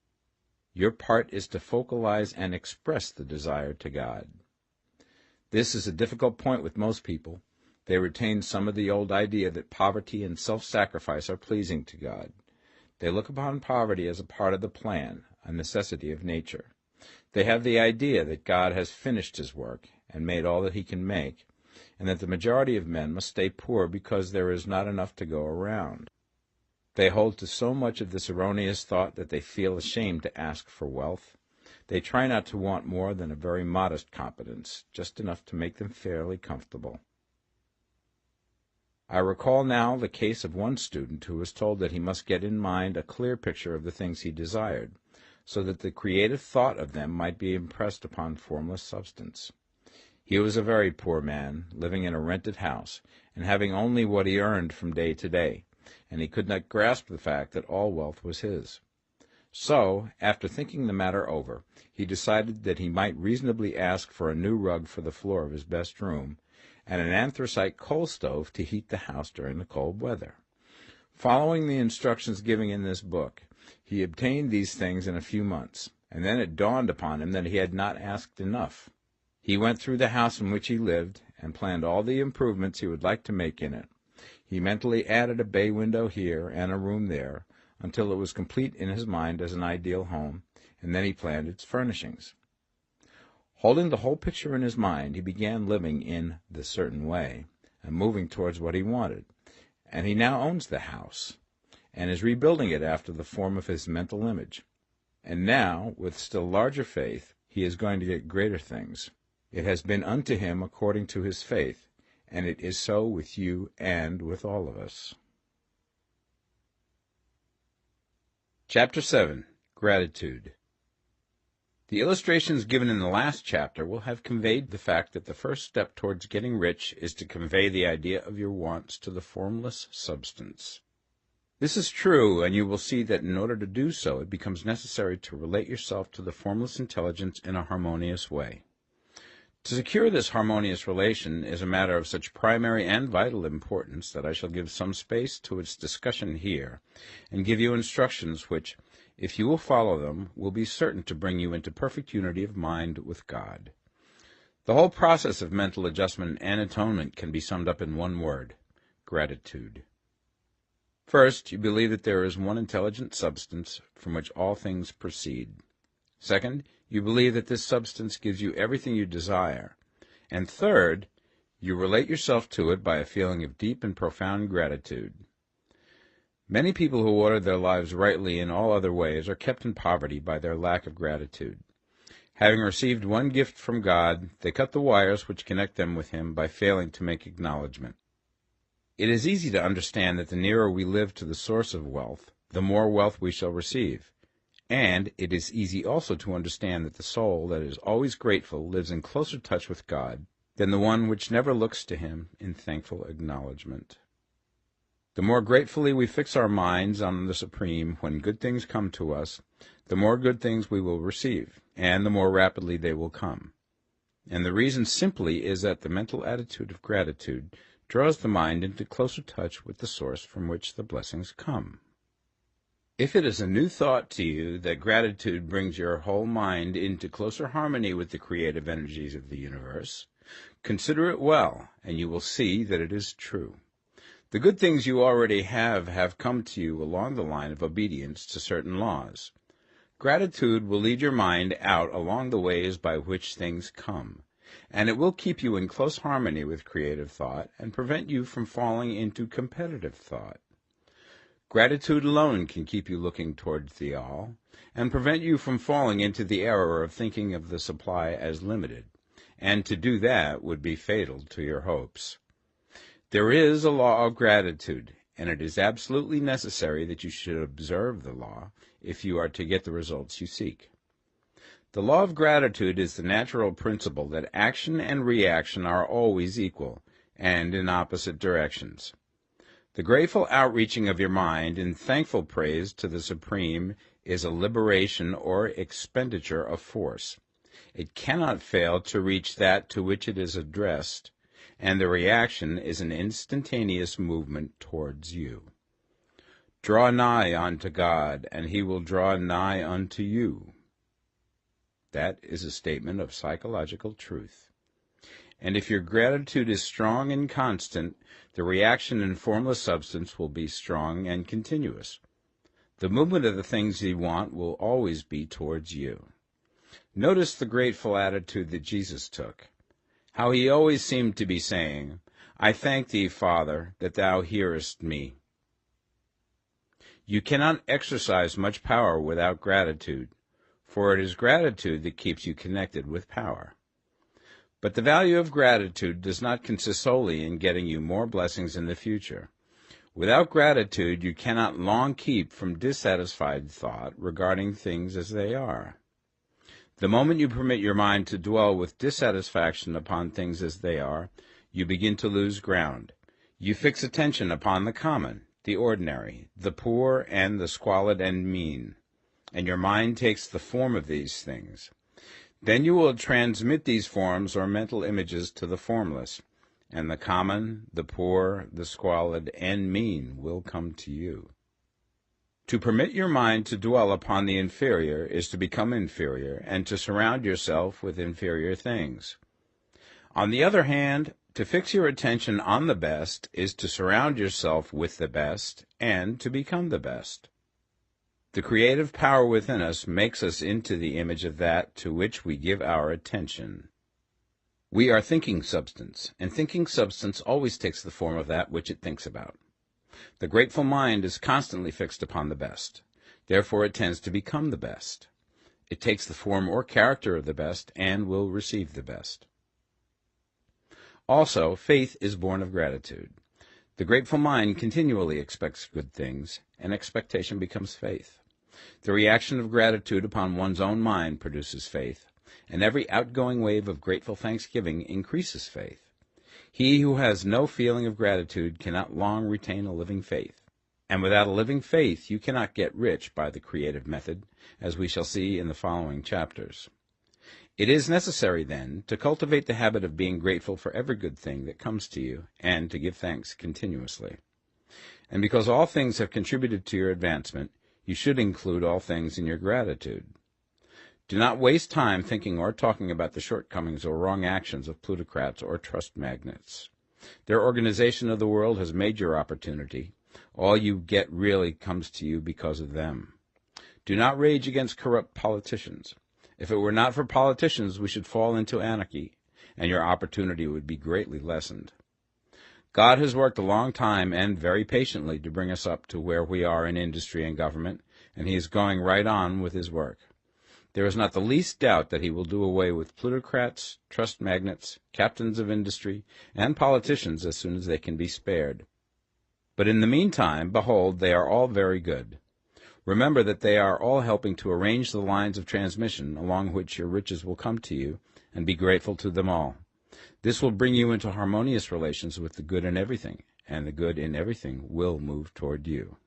S1: Your part is to focalize and express the desire to God. This is a difficult point with most people. They retain some of the old idea that poverty and self-sacrifice are pleasing to God. They look upon poverty as a part of the plan, a necessity of nature. They have the idea that God has finished his work and made all that he can make, and that the majority of men must stay poor because there is not enough to go around. They hold to so much of this erroneous thought that they feel ashamed to ask for wealth. They try not to want more than a very modest competence, just enough to make them fairly comfortable. I recall now the case of one student who was told that he must get in mind a clear picture of the things he desired, so that the creative thought of them might be impressed upon formless substance. He was a very poor man, living in a rented house, and having only what he earned from day to day, and he could not grasp the fact that all wealth was his. So, after thinking the matter over, he decided that he might reasonably ask for a new rug for the floor of his best room, and an anthracite coal stove to heat the house during the cold weather. Following the instructions given in this book, he obtained these things in a few months, and then it dawned upon him that he had not asked enough. He went through the house in which he lived, and planned all the improvements he would like to make in it. He mentally added a bay window here and a room there, until it was complete in his mind as an ideal home, and then he planned its furnishings. Holding the whole picture in his mind, he began living in the certain way, and moving towards what he wanted, and he now owns the house, and is rebuilding it after the form of his mental image. And now, with still larger faith, he is going to get greater things. It has been unto him according to his faith, and it is so with you and with all of us. Chapter 7. Gratitude. The illustrations given in the last chapter will have conveyed the fact that the first step towards getting rich is to convey the idea of your wants to the formless substance. This is true, and you will see that in order to do so, it becomes necessary to relate yourself to the formless intelligence in a harmonious way. To secure this harmonious relation is a matter of such primary and vital importance that I shall give some space to its discussion here, and give you instructions which, if you will follow them, will be certain to bring you into perfect unity of mind with God. The whole process of mental adjustment and atonement can be summed up in one word: gratitude. First, you believe that there is one intelligent substance from which all things proceed. Second, you believe that this substance gives you everything you desire. And third, you relate yourself to it by a feeling of deep and profound gratitude. Many people who order their lives rightly in all other ways are kept in poverty by their lack of gratitude. Having received one gift from God, they cut the wires which connect them with him by failing to make acknowledgment. It is easy to understand that the nearer we live to the source of wealth, the more wealth we shall receive. And it is easy also to understand that the soul that is always grateful lives in closer touch with God than the one which never looks to him in thankful acknowledgment. The more gratefully we fix our minds on the Supreme when good things come to us, the more good things we will receive, and the more rapidly they will come. And the reason simply is that the mental attitude of gratitude draws the mind into closer touch with the source from which the blessings come. If it is a new thought to you that gratitude brings your whole mind into closer harmony with the creative energies of the universe, consider it well, and you will see that it is true. The good things you already have come to you along the line of obedience to certain laws. Gratitude will lead your mind out along the ways by which things come, and it will keep you in close harmony with creative thought and prevent you from falling into competitive thought. Gratitude alone can keep you looking towards the all, and prevent you from falling into the error of thinking of the supply as limited, and to do that would be fatal to your hopes. There is a law of gratitude, and it is absolutely necessary that you should observe the law if you are to get the results you seek. The law of gratitude is the natural principle that action and reaction are always equal, and in opposite directions. The grateful outreaching of your mind in thankful praise to the Supreme is a liberation or expenditure of force. It cannot fail to reach that to which it is addressed, and the reaction is an instantaneous movement towards you. Draw nigh unto God, and he will draw nigh unto you. That is a statement of psychological truth. And if your gratitude is strong and constant, the reaction in formless substance will be strong and continuous. The movement of the things you want will always be towards you. Notice the grateful attitude that Jesus took, how he always seemed to be saying, I thank thee, Father, that thou hearest me. You cannot exercise much power without gratitude, for it is gratitude that keeps you connected with power. But the value of gratitude does not consist solely in getting you more blessings in the future. Without gratitude, you cannot long keep from dissatisfied thought regarding things as they are. The moment you permit your mind to dwell with dissatisfaction upon things as they are, you begin to lose ground. You fix attention upon the common, the ordinary, the poor, and the squalid and mean, and your mind takes the form of these things. Then you will transmit these forms or mental images to the formless, and the common, the poor, the squalid, and mean will come to you. To permit your mind to dwell upon the inferior is to become inferior, and to surround yourself with inferior things. On the other hand, to fix your attention on the best is to surround yourself with the best, and to become the best. The creative power within us makes us into the image of that to which we give our attention. We are thinking substance, and thinking substance always takes the form of that which it thinks about. The grateful mind is constantly fixed upon the best. Therefore it tends to become the best. It takes the form or character of the best and will receive the best. Also, faith is born of gratitude. The grateful mind continually expects good things, and expectation becomes faith. The reaction of gratitude upon one's own mind produces faith, and every outgoing wave of grateful thanksgiving increases faith. He who has no feeling of gratitude cannot long retain a living faith, and without a living faith you cannot get rich by the creative method, as we shall see in the following chapters. It is necessary, then, to cultivate the habit of being grateful for every good thing that comes to you, and to give thanks continuously. And because all things have contributed to your advancement, you should include all things in your gratitude. Do not waste time thinking or talking about the shortcomings or wrong actions of plutocrats or trust magnates. Their organization of the world has made your opportunity. All you get really comes to you because of them. Do not rage against corrupt politicians. If it were not for politicians, we should fall into anarchy, and your opportunity would be greatly lessened. God has worked a long time and very patiently to bring us up to where we are in industry and government, and he is going right on with his work. There is not the least doubt that he will do away with plutocrats, trust magnates, captains of industry, and politicians as soon as they can be spared. But in the meantime, behold, they are all very good. Remember that they are all helping to arrange the lines of transmission along which your riches will come to you, and be grateful to them all. This will bring you into harmonious relations with the good in everything, and the good in everything will move toward you.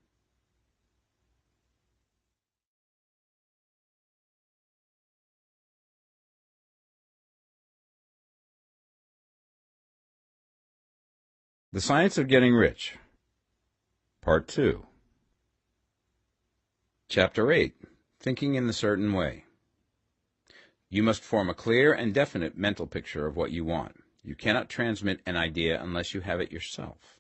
S1: The Science of Getting Rich, Part 2. Chapter 8. Thinking in the Certain Way. You must form a clear and definite mental picture of what you want. You cannot transmit an idea unless you have it yourself.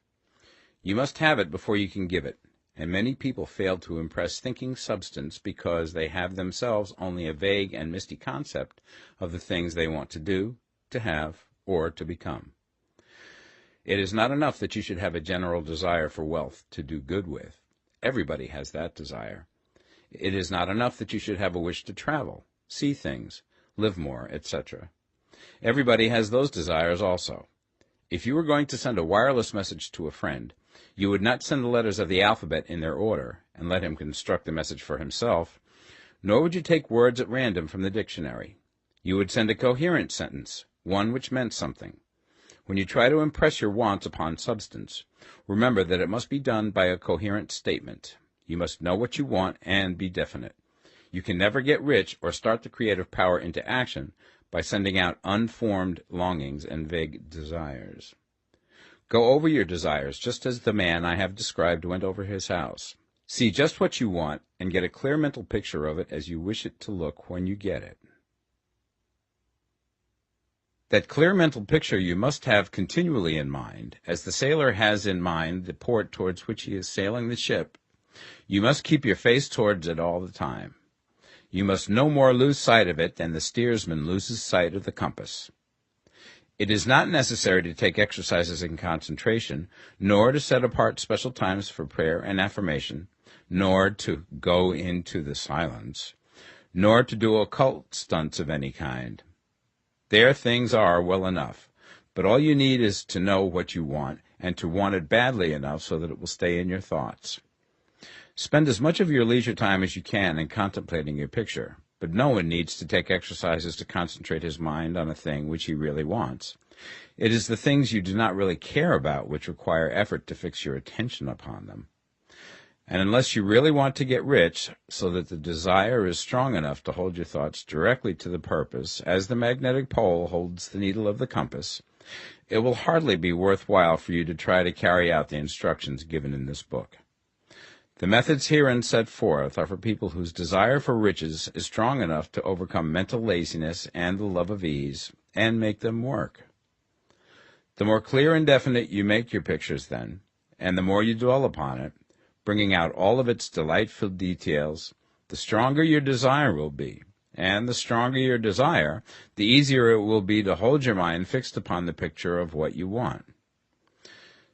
S1: You must have it before you can give it, and many people fail to impress thinking substance because they have themselves only a vague and misty concept of the things they want to do, to have, or to become. It is not enough that you should have a general desire for wealth to do good with. Everybody has that desire. It is not enough that you should have a wish to travel, see things, live more, etc. Everybody has those desires also. If you were going to send a wireless message to a friend, you would not send the letters of the alphabet in their order and let him construct the message for himself, nor would you take words at random from the dictionary. You would send a coherent sentence, one which meant something. When you try to impress your wants upon substance, remember that it must be done by a coherent statement. You must know what you want and be definite. You can never get rich or start the creative power into action by sending out unformed longings and vague desires. Go over your desires just as the man I have described went over his house. See just what you want and get a clear mental picture of it as you wish it to look when you get it. That clear mental picture you must have continually in mind, as the sailor has in mind the port towards which he is sailing the ship. You must keep your face towards it all the time. You must no more lose sight of it than the steersman loses sight of the compass. It is not necessary to take exercises in concentration, nor to set apart special times for prayer and affirmation, nor to go into the silence, nor to do occult stunts of any kind. There things are well enough, but all you need is to know what you want, and to want it badly enough so that it will stay in your thoughts. Spend as much of your leisure time as you can in contemplating your picture, but no one needs to take exercises to concentrate his mind on a thing which he really wants. It is the things you do not really care about which require effort to fix your attention upon them. And unless you really want to get rich, so that the desire is strong enough to hold your thoughts directly to the purpose, as the magnetic pole holds the needle of the compass, it will hardly be worthwhile for you to try to carry out the instructions given in this book. The methods herein set forth are for people whose desire for riches is strong enough to overcome mental laziness and the love of ease, and make them work. The more clear and definite you make your pictures then, and the more you dwell upon it, bringing out all of its delightful details, the stronger your desire will be, and the stronger your desire, the easier it will be to hold your mind fixed upon the picture of what you want.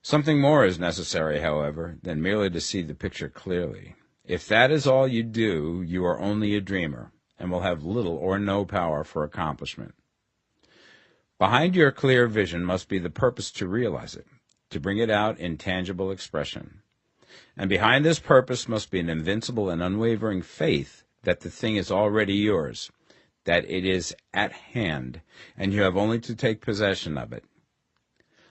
S1: Something more is necessary, however, than merely to see the picture clearly. If that is all you do, you are only a dreamer, and will have little or no power for accomplishment. Behind your clear vision must be the purpose to realize it, to bring it out in tangible expression. And behind this purpose must be an invincible and unwavering faith that the thing is already yours, that it is at hand, and you have only to take possession of it.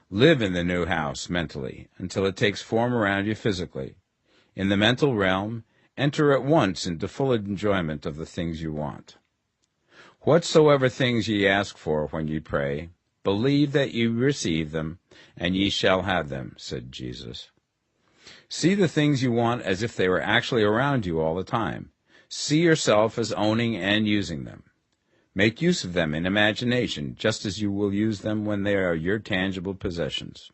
S1: Live in the new house mentally until it takes form around you physically. In the mental realm, enter at once into full enjoyment of the things you want. Whatsoever things ye ask for when ye pray, believe that ye receive them, and ye shall have them, said Jesus. See the things you want as if they were actually around you all the time. See yourself as owning and using them. Make use of them in imagination, just as you will use them when they are your tangible possessions.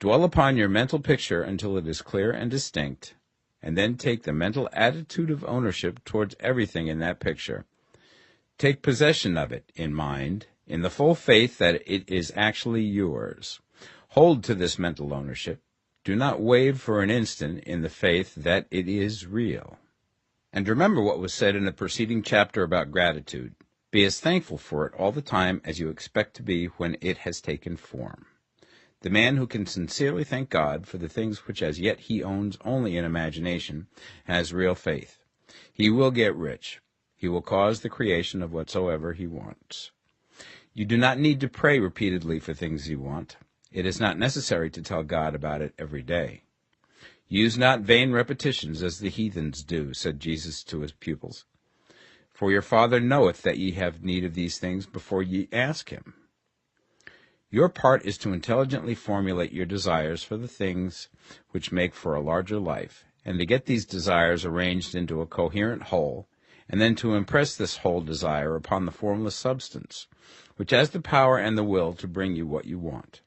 S1: Dwell upon your mental picture until it is clear and distinct, and then take the mental attitude of ownership towards everything in that picture. Take possession of it in mind, in the full faith that it is actually yours. Hold to this mental ownership. Do not waver for an instant in the faith that it is real. And remember what was said in the preceding chapter about gratitude. Be as thankful for it all the time as you expect to be when it has taken form. The man who can sincerely thank God for the things which as yet he owns only in imagination has real faith. He will get rich. He will cause the creation of whatsoever he wants. You do not need to pray repeatedly for things you want. It is not necessary to tell God about it every day. Use not vain repetitions as the heathens do, said Jesus to his pupils. For your Father knoweth that ye have need of these things before ye ask him. Your part is to intelligently formulate your desires for the things which make for a larger life, and to get these desires arranged into a coherent whole, and then to impress this whole desire upon the formless substance, which has the power and the will to bring you what you want.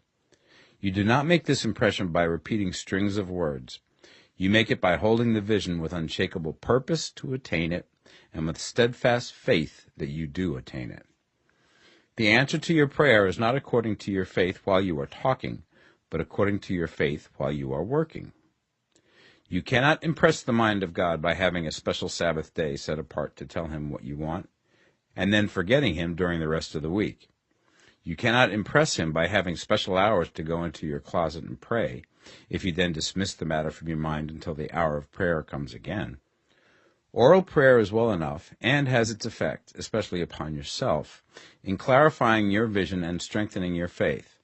S1: You do not make this impression by repeating strings of words. You make it by holding the vision with unshakable purpose to attain it, and with steadfast faith that you do attain it. The answer to your prayer is not according to your faith while you are talking, but according to your faith while you are working. You cannot impress the mind of God by having a special Sabbath day set apart to tell him what you want, and then forgetting him during the rest of the week. You cannot impress him by having special hours to go into your closet and pray, if you then dismiss the matter from your mind until the hour of prayer comes again. Oral prayer is well enough, and has its effect, especially upon yourself, in clarifying your vision and strengthening your faith.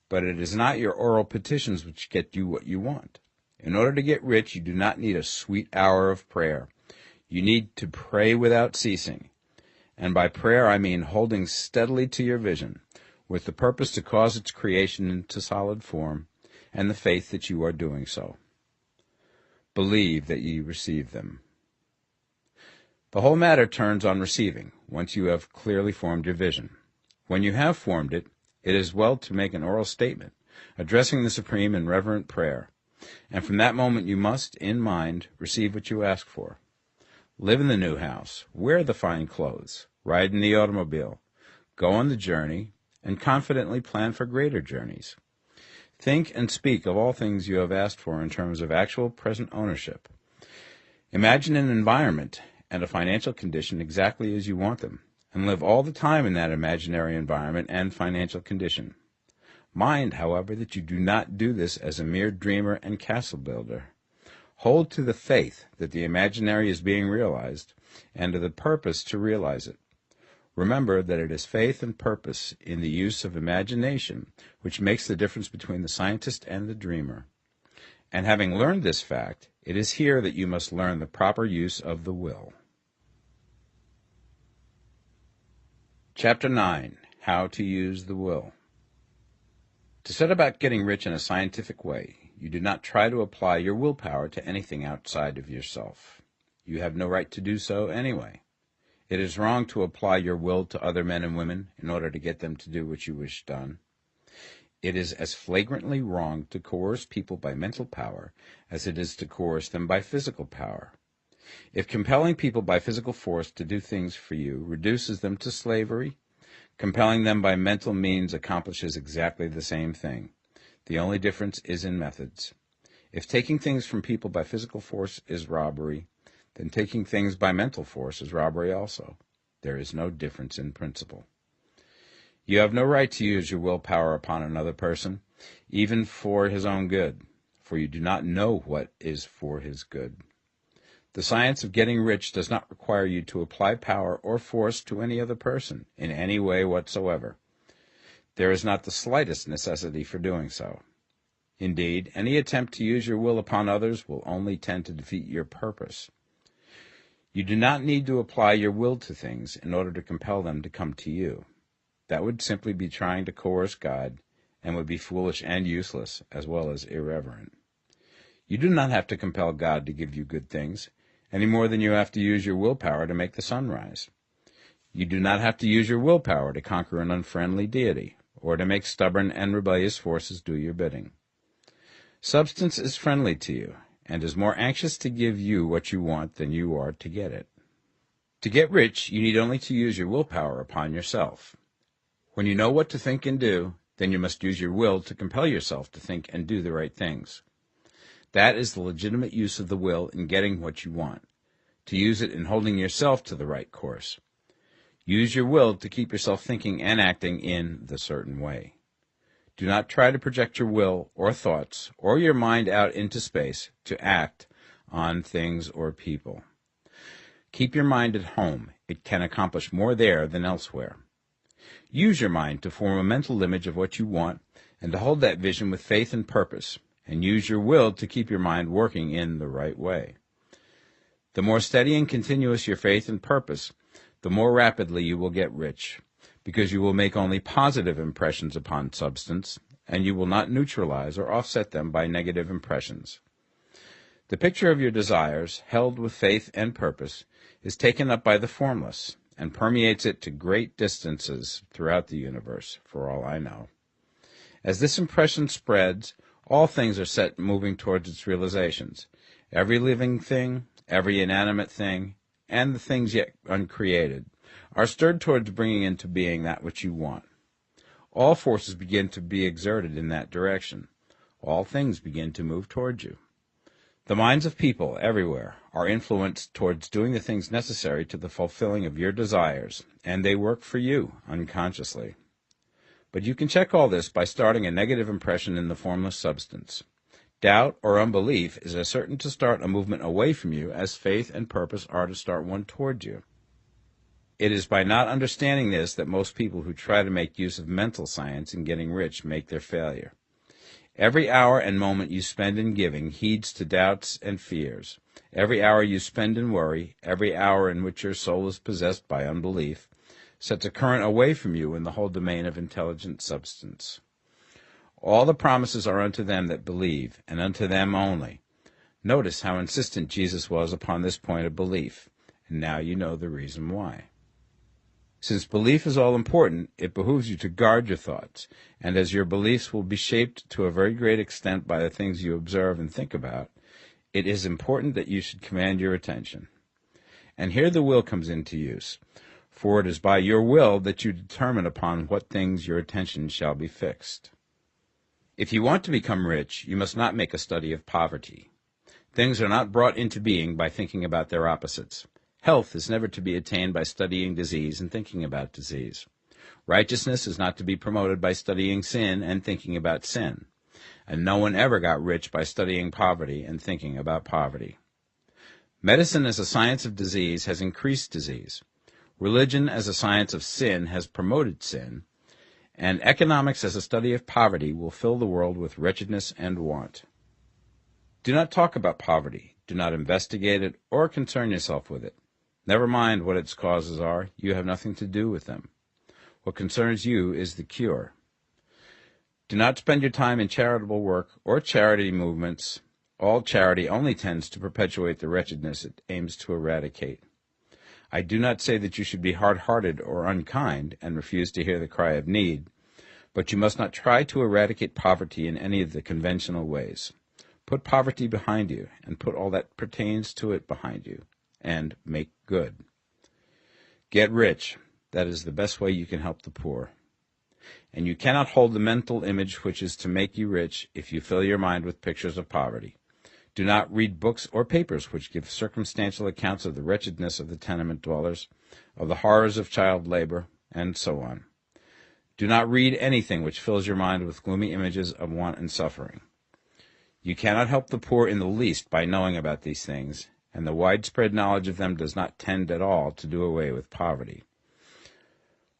S1: But it is not your oral petitions which get you what you want. In order to get rich, you do not need a sweet hour of prayer. You need to pray without ceasing. And by prayer I mean holding steadily to your vision, with the purpose to cause its creation into solid form, and the faith that you are doing so. Believe that ye receive them. The whole matter turns on receiving, once you have clearly formed your vision. When you have formed it, it is well to make an oral statement, addressing the Supreme in reverent prayer, and from that moment you must, in mind, receive what you ask for. Live in the new house, wear the fine clothes, ride in the automobile, go on the journey, and confidently plan for greater journeys. Think and speak of all things you have asked for in terms of actual present ownership. Imagine an environment and a financial condition exactly as you want them, and live all the time in that imaginary environment and financial condition. Mind, however, that you do not do this as a mere dreamer and castle builder. Hold to the faith that the imaginary is being realized, and to the purpose to realize it. Remember that it is faith and purpose in the use of imagination which makes the difference between the scientist and the dreamer. And having learned this fact, it is here that you must learn the proper use of the will. Chapter 9. How to use the will. To set about getting rich in a scientific way, you do not try to apply your willpower to anything outside of yourself. You have no right to do so anyway. It is wrong to apply your will to other men and women in order to get them to do what you wish done. It is as flagrantly wrong to coerce people by mental power as it is to coerce them by physical power. If compelling people by physical force to do things for you reduces them to slavery, compelling them by mental means accomplishes exactly the same thing. The only difference is in methods. If taking things from people by physical force is robbery, then taking things by mental force is robbery also. There is no difference in principle. You have no right to use your willpower upon another person, even for his own good, for you do not know what is for his good. The science of getting rich does not require you to apply power or force to any other person in any way whatsoever. There is not the slightest necessity for doing so. Indeed, any attempt to use your will upon others will only tend to defeat your purpose. You do not need to apply your will to things in order to compel them to come to you. That would simply be trying to coerce God, and would be foolish and useless, as well as irreverent. You do not have to compel God to give you good things, any more than you have to use your willpower to make the sun rise. You do not have to use your willpower to conquer an unfriendly deity, or to make stubborn and rebellious forces do your bidding. Substance is friendly to you, and is more anxious to give you what you want than you are to get it. To get rich, you need only to use your willpower upon yourself. When you know what to think and do, then you must use your will to compel yourself to think and do the right things. That is the legitimate use of the will in getting what you want, to use it in holding yourself to the right course. Use your will to keep yourself thinking and acting in the certain way. Do not try to project your will or thoughts or your mind out into space to act on things or people. Keep your mind at home. It can accomplish more there than elsewhere. Use your mind to form a mental image of what you want and to hold that vision with faith and purpose, and use your will to keep your mind working in the right way. The more steady and continuous your faith and purpose, the more rapidly you will get rich, because you will make only positive impressions upon substance, and you will not neutralize or offset them by negative impressions. The picture of your desires, held with faith and purpose, is taken up by the formless, and permeates it to great distances throughout the universe, for all I know. As this impression spreads, all things are set moving towards its realizations. Every living thing, every inanimate thing, and the things yet uncreated, are stirred towards bringing into being that which you want. All forces begin to be exerted in that direction. All things begin to move towards you. The minds of people everywhere are influenced towards doing the things necessary to the fulfilling of your desires, and they work for you unconsciously. But you can check all this by starting a negative impression in the formless substance. Doubt or unbelief is as certain to start a movement away from you as faith and purpose are to start one towards you. It is by not understanding this that most people who try to make use of mental science in getting rich make their failure. Every hour and moment you spend in giving heeds to doubts and fears. Every hour you spend in worry, every hour in which your soul is possessed by unbelief, sets a current away from you in the whole domain of intelligent substance. All the promises are unto them that believe, and unto them only. Notice how insistent Jesus was upon this point of belief, and now you know the reason why. Since belief is all important, it behooves you to guard your thoughts, and as your beliefs will be shaped to a very great extent by the things you observe and think about, it is important that you should command your attention. And here the will comes into use, for it is by your will that you determine upon what things your attention shall be fixed. If you want to become rich, you must not make a study of poverty. Things are not brought into being by thinking about their opposites. Health is never to be attained by studying disease and thinking about disease. Righteousness is not to be promoted by studying sin and thinking about sin. And no one ever got rich by studying poverty and thinking about poverty. Medicine as a science of disease has increased disease. Religion as a science of sin has promoted sin. And economics as a study of poverty will fill the world with wretchedness and want. Do not talk about poverty. Do not investigate it or concern yourself with it. Never mind what its causes are. You have nothing to do with them. What concerns you is the cure. Do not spend your time in charitable work or charity movements. All charity only tends to perpetuate the wretchedness it aims to eradicate. I do not say that you should be hard-hearted or unkind and refuse to hear the cry of need, but you must not try to eradicate poverty in any of the conventional ways. Put poverty behind you, and put all that pertains to it behind you, and make good. Get rich. That is the best way you can help the poor. And you cannot hold the mental image which is to make you rich if you fill your mind with pictures of poverty. Do not read books or papers which give circumstantial accounts of the wretchedness of the tenement dwellers, of the horrors of child labor, and so on. Do not read anything which fills your mind with gloomy images of want and suffering. You cannot help the poor in the least by knowing about these things, and the widespread knowledge of them does not tend at all to do away with poverty.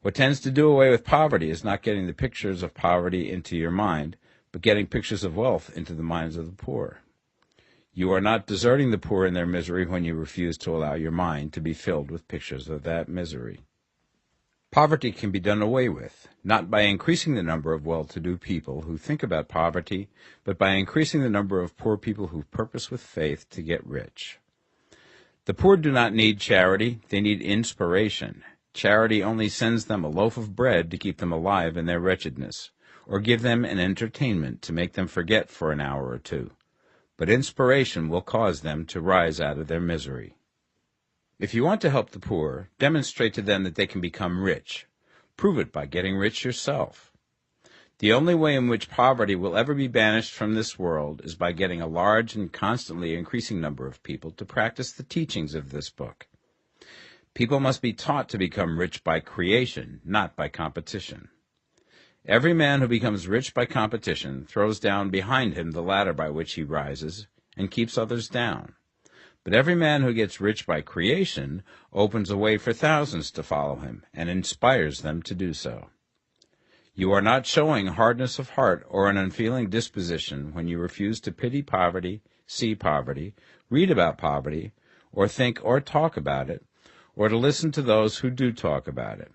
S1: What tends to do away with poverty is not getting the pictures of poverty into your mind, but getting pictures of wealth into the minds of the poor. You are not deserting the poor in their misery when you refuse to allow your mind to be filled with pictures of that misery. Poverty can be done away with, not by increasing the number of well-to-do people who think about poverty, but by increasing the number of poor people who purpose with faith to get rich. The poor do not need charity, they need inspiration. Charity only sends them a loaf of bread to keep them alive in their wretchedness, or give them an entertainment to make them forget for an hour or two. But inspiration will cause them to rise out of their misery. If you want to help the poor, demonstrate to them that they can become rich. Prove it by getting rich yourself. The only way in which poverty will ever be banished from this world is by getting a large and constantly increasing number of people to practice the teachings of this book. People must be taught to become rich by creation, not by competition. Every man who becomes rich by competition throws down behind him the ladder by which he rises and keeps others down. But every man who gets rich by creation opens a way for thousands to follow him and inspires them to do so. You are not showing hardness of heart or an unfeeling disposition when you refuse to pity poverty, see poverty, read about poverty, or think or talk about it, or to listen to those who do talk about it.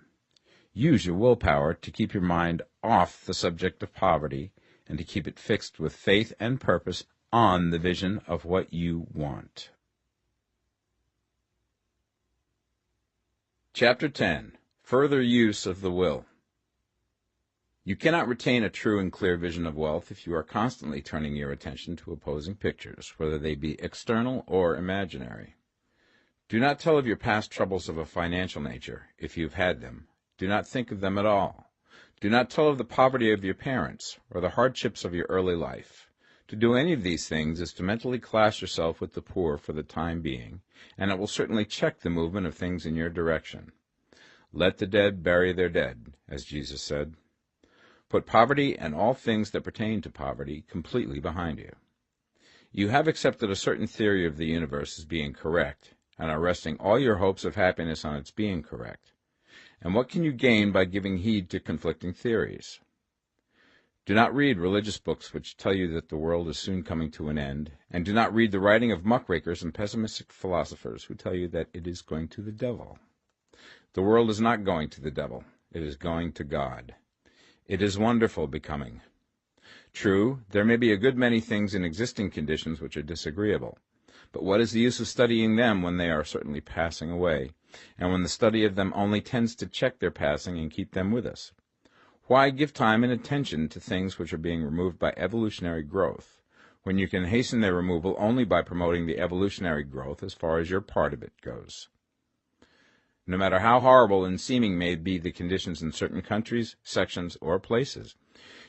S1: Use your willpower to keep your mind off the subject of poverty and to keep it fixed with faith and purpose on the vision of what you want. Chapter 10. Further Use of the Will. You cannot retain a true and clear vision of wealth if you are constantly turning your attention to opposing pictures, whether they be external or imaginary. Do not tell of your past troubles of a financial nature, if you have had them. Do not think of them at all. Do not tell of the poverty of your parents, or the hardships of your early life. To do any of these things is to mentally class yourself with the poor for the time being, and it will certainly check the movement of things in your direction. Let the dead bury their dead, as Jesus said. Put poverty and all things that pertain to poverty completely behind you. You have accepted a certain theory of the universe as being correct, and are resting all your hopes of happiness on its being correct. And what can you gain by giving heed to conflicting theories? Do not read religious books which tell you that the world is soon coming to an end, and do not read the writing of muckrakers and pessimistic philosophers who tell you that it is going to the devil. The world is not going to the devil. It is going to God. It is wonderful becoming. True, there may be a good many things in existing conditions which are disagreeable, but what is the use of studying them when they are certainly passing away, and when the study of them only tends to check their passing and keep them with us? Why give time and attention to things which are being removed by evolutionary growth, when you can hasten their removal only by promoting the evolutionary growth as far as your part of it goes? No matter how horrible and seeming may be the conditions in certain countries, sections, or places,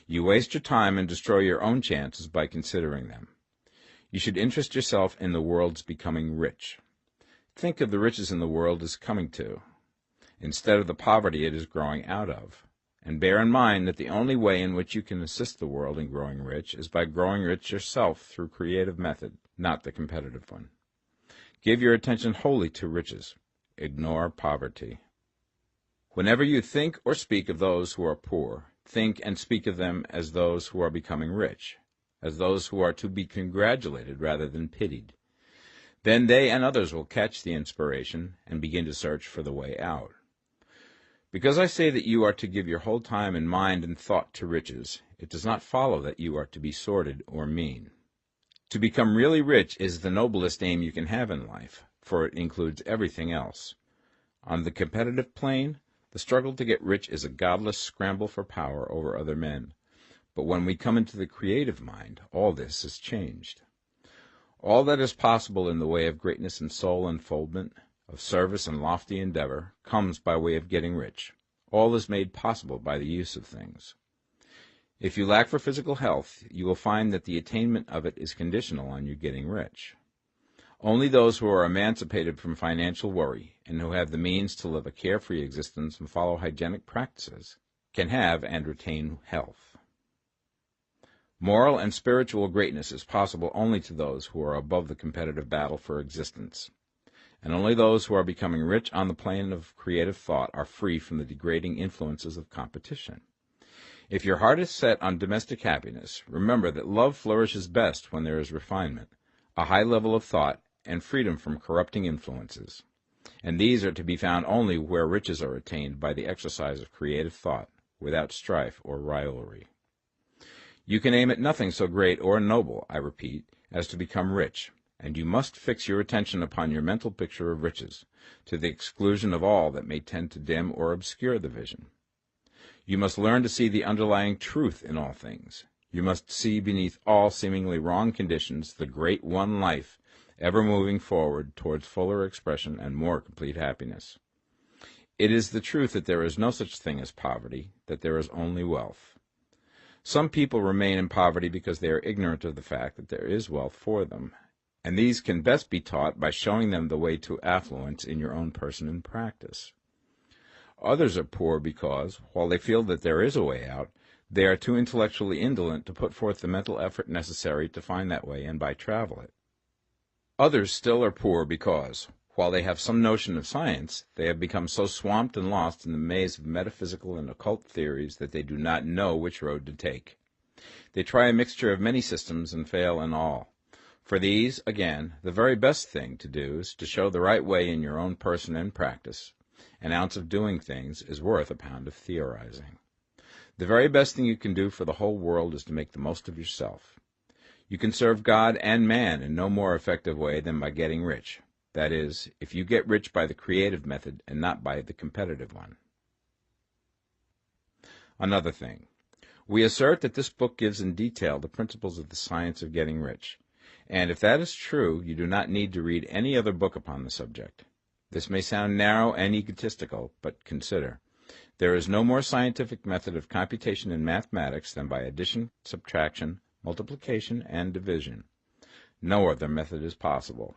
S1: you waste your time and destroy your own chances by considering them. You should interest yourself in the world's becoming rich. Think of the riches in the world as coming to, instead of the poverty it is growing out of, and bear in mind that the only way in which you can assist the world in growing rich is by growing rich yourself through creative method, not the competitive one. Give your attention wholly to riches. Ignore poverty. Whenever you think or speak of those who are poor, think and speak of them as those who are becoming rich, as those who are to be congratulated rather than pitied. Then they and others will catch the inspiration and begin to search for the way out. Because I say that you are to give your whole time and mind and thought to riches, it does not follow that you are to be sordid or mean. To become really rich is the noblest aim you can have in life, for it includes everything else. On the competitive plane, the struggle to get rich is a godless scramble for power over other men. But when we come into the creative mind, all this is changed. All that is possible in the way of greatness and soul unfoldment, of service and lofty endeavor, comes by way of getting rich. All is made possible by the use of things. If you lack for physical health, you will find that the attainment of it is conditional on you getting rich. Only those who are emancipated from financial worry and who have the means to live a carefree existence and follow hygienic practices can have and retain health. Moral and spiritual greatness is possible only to those who are above the competitive battle for existence, and only those who are becoming rich on the plane of creative thought are free from the degrading influences of competition. If your heart is set on domestic happiness, remember that love flourishes best when there is refinement, a high level of thought, and freedom from corrupting influences. And these are to be found only where riches are attained by the exercise of creative thought, without strife or rivalry. You can aim at nothing so great or noble, I repeat, as to become rich, and you must fix your attention upon your mental picture of riches, to the exclusion of all that may tend to dim or obscure the vision. You must learn to see the underlying truth in all things. You must see beneath all seemingly wrong conditions the great one life, ever moving forward towards fuller expression and more complete happiness. It is the truth that there is no such thing as poverty, that there is only wealth. Some people remain in poverty because they are ignorant of the fact that there is wealth for them, and these can best be taught by showing them the way to affluence in your own person and practice. Others are poor because, while they feel that there is a way out, they are too intellectually indolent to put forth the mental effort necessary to find that way and by travel it. Others still are poor because, while they have some notion of science, they have become so swamped and lost in the maze of metaphysical and occult theories that they do not know which road to take. They try a mixture of many systems and fail in all. For these, again, the very best thing to do is to show the right way in your own person and practice. An ounce of doing things is worth a pound of theorizing. The very best thing you can do for the whole world is to make the most of yourself. You can serve God and man in no more effective way than by getting rich. That is, if you get rich by the creative method and not by the competitive one. Another thing. We assert that this book gives in detail the principles of the science of getting rich, and if that is true, you do not need to read any other book upon the subject. This may sound narrow and egotistical, but consider. There is no more scientific method of computation in mathematics than by addition, subtraction, multiplication, and division. No other method is possible.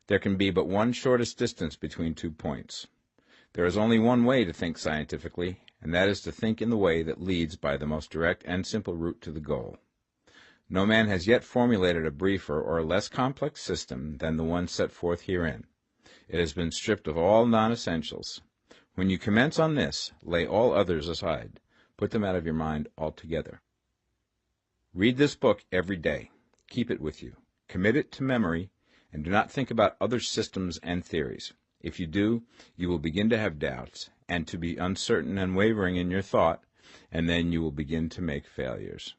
S1: There can be but one shortest distance between 2 points. There is only one way to think scientifically, and that is to think in the way that leads by the most direct and simple route to the goal. No man has yet formulated a briefer or less complex system than the one set forth herein. It has been stripped of all non-essentials. When you commence on this, lay all others aside. Put them out of your mind altogether. Read this book every day. Keep it with you. Commit it to memory, and do not think about other systems and theories. If you do, you will begin to have doubts, and to be uncertain and wavering in your thought, and then you will begin to make failures.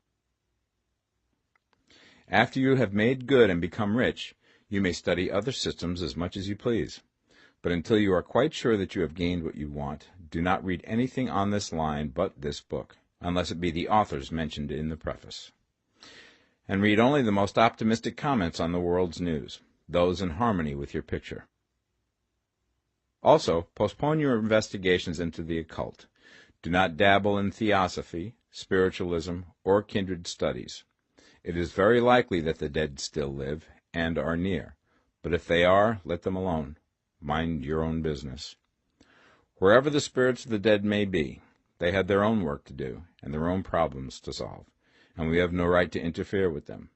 S1: After you have made good and become rich, you may study other systems as much as you please. But until you are quite sure that you have gained what you want, do not read anything on this line but this book, unless it be the authors mentioned in the preface. And read only the most optimistic comments on the world's news, those in harmony with your picture. Also, postpone your investigations into the occult. Do not dabble in theosophy, spiritualism, or kindred studies. It is very likely that the dead still live and are near, but if they are, let them alone. Mind your own business. Wherever the spirits of the dead may be, they have their own work to do and their own problems to solve, and we have no right to interfere with them.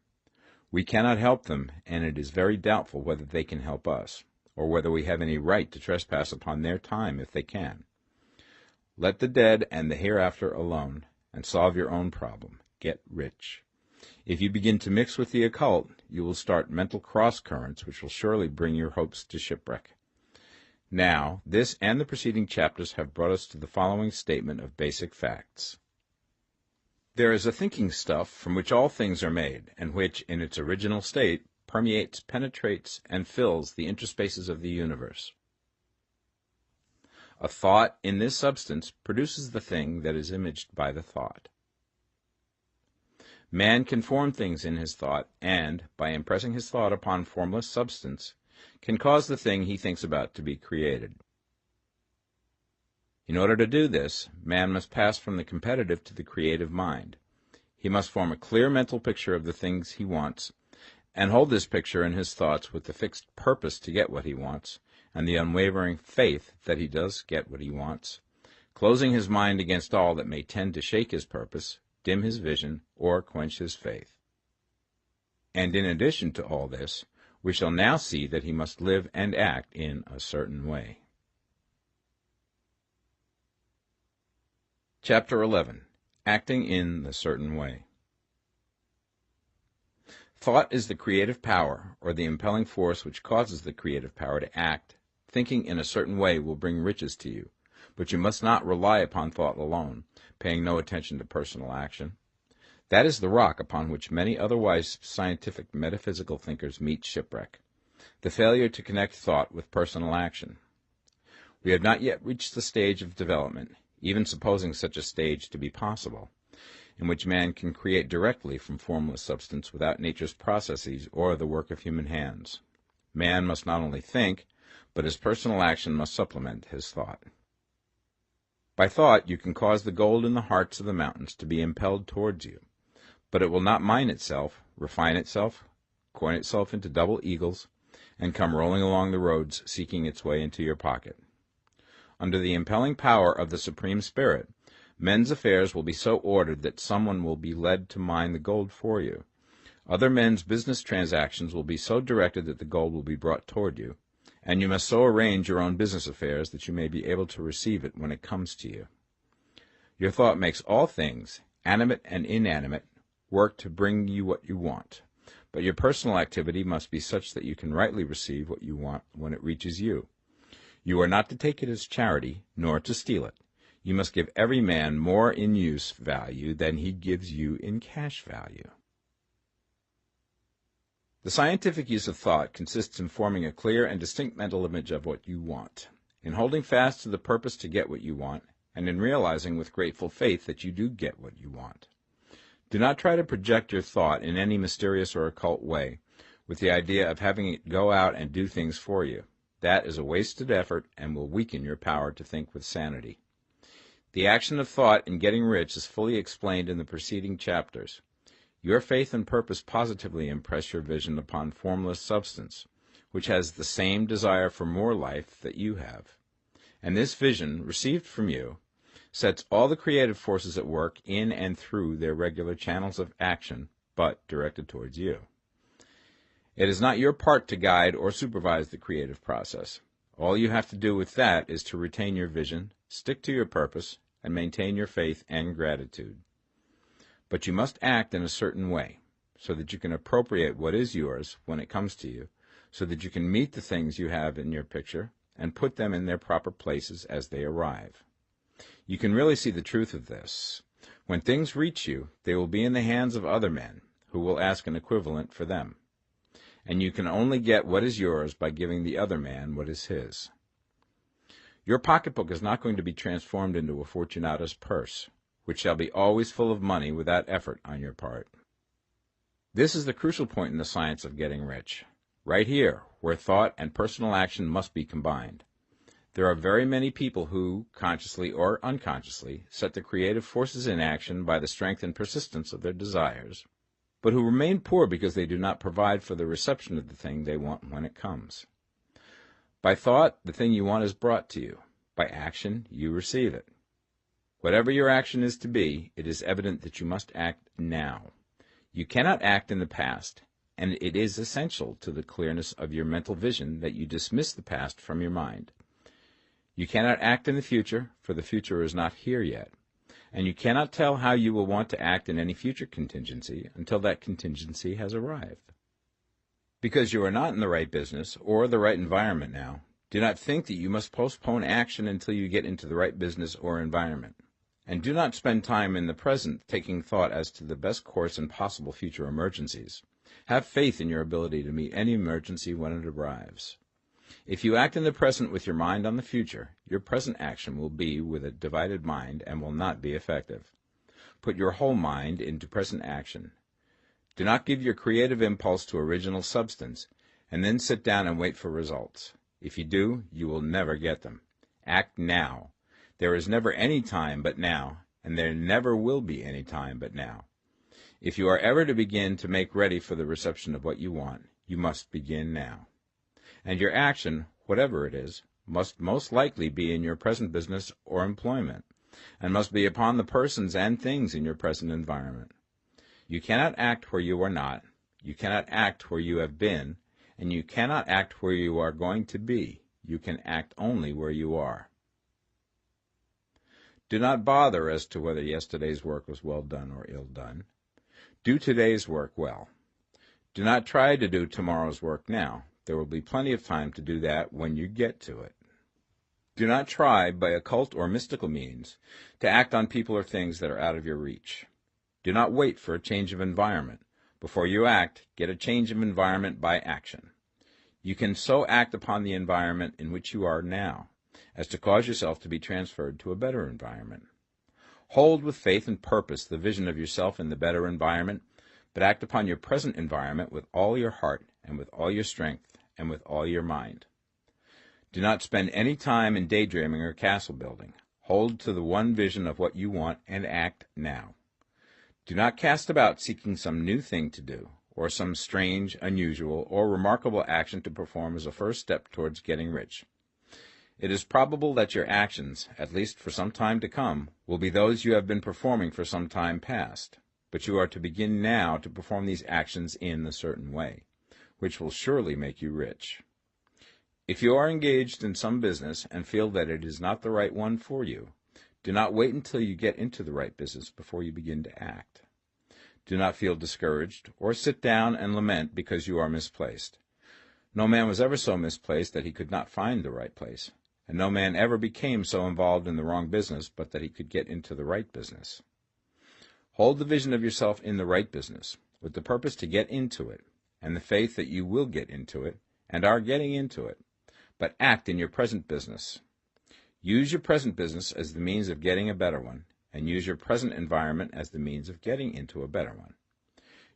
S1: We cannot help them, and it is very doubtful whether they can help us, or whether we have any right to trespass upon their time if they can. Let the dead and the hereafter alone, and solve your own problem. Get rich. If you begin to mix with the occult, you will start mental cross-currents which will surely bring your hopes to shipwreck. Now, this and the preceding chapters have brought us to the following statement of basic facts. There is a thinking stuff from which all things are made, and which, in its original state, permeates, penetrates, and fills the interspaces of the universe. A thought in this substance produces the thing that is imaged by the thought. Man can form things in his thought, and, by impressing his thought upon formless substance, can cause the thing he thinks about to be created. In order to do this, man must pass from the competitive to the creative mind. He must form a clear mental picture of the things he wants, and hold this picture in his thoughts with the fixed purpose to get what he wants, and the unwavering faith that he does get what he wants, closing his mind against all that may tend to shake his purpose, dim his vision, or quench his faith. And in addition to all this, we shall now see that he must live and act in a certain way. Chapter 11. Acting in the Certain Way. Thought is the creative power, or the impelling force which causes the creative power to act. Thinking in a certain way will bring riches to you, but you must not rely upon thought alone, paying no attention to personal action. That is the rock upon which many otherwise scientific metaphysical thinkers meet shipwreck, the failure to connect thought with personal action. We have not yet reached the stage of development, even supposing such a stage to be possible, in which man can create directly from formless substance without nature's processes or the work of human hands. Man must not only think, but his personal action must supplement his thought. By thought you can cause the gold in the hearts of the mountains to be impelled towards you, but it will not mine itself, refine itself, coin itself into double eagles, and come rolling along the roads seeking its way into your pocket. Under the impelling power of the Supreme Spirit, men's affairs will be so ordered that someone will be led to mine the gold for you. Other men's business transactions will be so directed that the gold will be brought toward you, and you must so arrange your own business affairs that you may be able to receive it when it comes to you. Your thought makes all things, animate and inanimate, work to bring you what you want, but your personal activity must be such that you can rightly receive what you want when it reaches you. You are not to take it as charity, nor to steal it. You must give every man more in use value than he gives you in cash value. The scientific use of thought consists in forming a clear and distinct mental image of what you want, in holding fast to the purpose to get what you want, and in realizing with grateful faith that you do get what you want. Do not try to project your thought in any mysterious or occult way, with the idea of having it go out and do things for you. That is a wasted effort and will weaken your power to think with sanity. The action of thought in getting rich is fully explained in the preceding chapters. Your faith and purpose positively impress your vision upon formless substance, which has the same desire for more life that you have. And this vision, received from you, sets all the creative forces at work in and through their regular channels of action, but directed towards you. It is not your part to guide or supervise the creative process. All you have to do with that is to retain your vision, stick to your purpose, and maintain your faith and gratitude. But you must act in a certain way, so that you can appropriate what is yours when it comes to you, so that you can meet the things you have in your picture and put them in their proper places as they arrive. You can really see the truth of this. When things reach you, they will be in the hands of other men, who will ask an equivalent for them. And you can only get what is yours by giving the other man what is his. Your pocketbook is not going to be transformed into a Fortunata's purse, which shall be always full of money without effort on your part. This is the crucial point in the science of getting rich, right here, where thought and personal action must be combined. There are very many people who, consciously or unconsciously, set the creative forces in action by the strength and persistence of their desires, but who remain poor because they do not provide for the reception of the thing they want when it comes. By thought, the thing you want is brought to you. By action, you receive it. Whatever your action is to be, it is evident that you must act now. You cannot act in the past, and it is essential to the clearness of your mental vision that you dismiss the past from your mind. You cannot act in the future, for the future is not here yet, and you cannot tell how you will want to act in any future contingency until that contingency has arrived. Because you are not in the right business or the right environment now, do not think that you must postpone action until you get into the right business or environment. And do not spend time in the present taking thought as to the best course in possible future emergencies. Have faith in your ability to meet any emergency when it arrives. If you act in the present with your mind on the future, your present action will be with a divided mind and will not be effective. Put your whole mind into present action. Do not give your creative impulse to original substance, and then sit down and wait for results. If you do, you will never get them. Act now. There is never any time but now, and there never will be any time but now. If you are ever to begin to make ready for the reception of what you want, you must begin now. And your action, whatever it is, must most likely be in your present business or employment, and must be upon the persons and things in your present environment. You cannot act where you are not, you cannot act where you have been, and you cannot act where you are going to be. You can act only where you are. Do not bother as to whether yesterday's work was well done or ill done. Do today's work well. Do not try to do tomorrow's work now. There will be plenty of time to do that when you get to it. Do not try, by occult or mystical means, to act on people or things that are out of your reach. Do not wait for a change of environment. Before you act, get a change of environment by action. You can so act upon the environment in which you are now, as to cause yourself to be transferred to a better environment. Hold with faith and purpose the vision of yourself in the better environment, but act upon your present environment with all your heart and with all your strength and with all your mind. Do not spend any time in daydreaming or castle building. Hold to the one vision of what you want and act now. Do not cast about seeking some new thing to do, or some strange, unusual, or remarkable action to perform as a first step towards getting rich. It is probable that your actions, at least for some time to come, will be those you have been performing for some time past, but you are to begin now to perform these actions in a certain way, which will surely make you rich. If you are engaged in some business and feel that it is not the right one for you, do not wait until you get into the right business before you begin to act. Do not feel discouraged or sit down and lament because you are misplaced. No man was ever so misplaced that he could not find the right place, and no man ever became so involved in the wrong business but that he could get into the right business. Hold the vision of yourself in the right business, with the purpose to get into it, and the faith that you will get into it, and are getting into it, but act in your present business. Use your present business as the means of getting a better one, and use your present environment as the means of getting into a better one.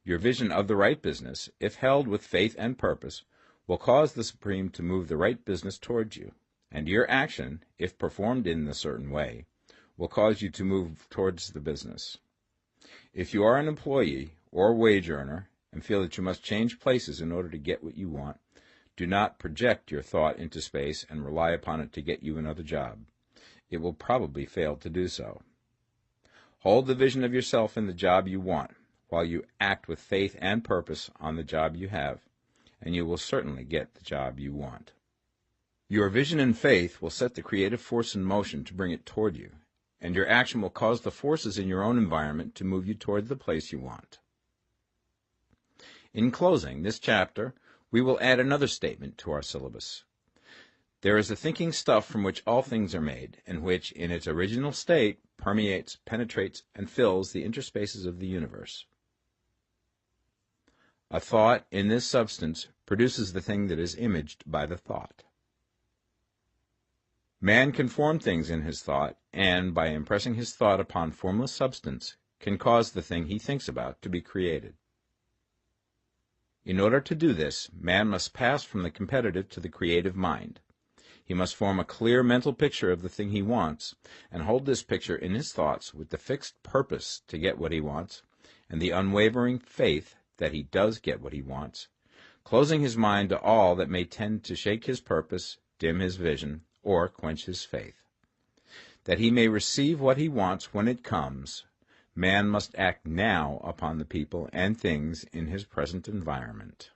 S1: Your vision of the right business, if held with faith and purpose, will cause the Supreme to move the right business towards you, and your action, if performed in a certain way, will cause you to move towards the business. If you are an employee or wage earner and feel that you must change places in order to get what you want, do not project your thought into space and rely upon it to get you another job. It will probably fail to do so. Hold the vision of yourself in the job you want, while you act with faith and purpose on the job you have, and you will certainly get the job you want. Your vision and faith will set the creative force in motion to bring it toward you, and your action will cause the forces in your own environment to move you toward the place you want. In closing this chapter, we will add another statement to our syllabus. There is a thinking stuff from which all things are made, and which, in its original state, permeates, penetrates, and fills the interspaces of the universe. A thought in this substance produces the thing that is imaged by the thought. Man can form things in his thought, and, by impressing his thought upon formless substance, can cause the thing he thinks about to be created. In order to do this, man must pass from the competitive to the creative mind. He must form a clear mental picture of the thing he wants, and hold this picture in his thoughts with the fixed purpose to get what he wants, and the unwavering faith that he does get what he wants, closing his mind to all that may tend to shake his purpose, dim his vision, or quench his faith. That he may receive what he wants when it comes, man must act now upon the people and things in his present environment.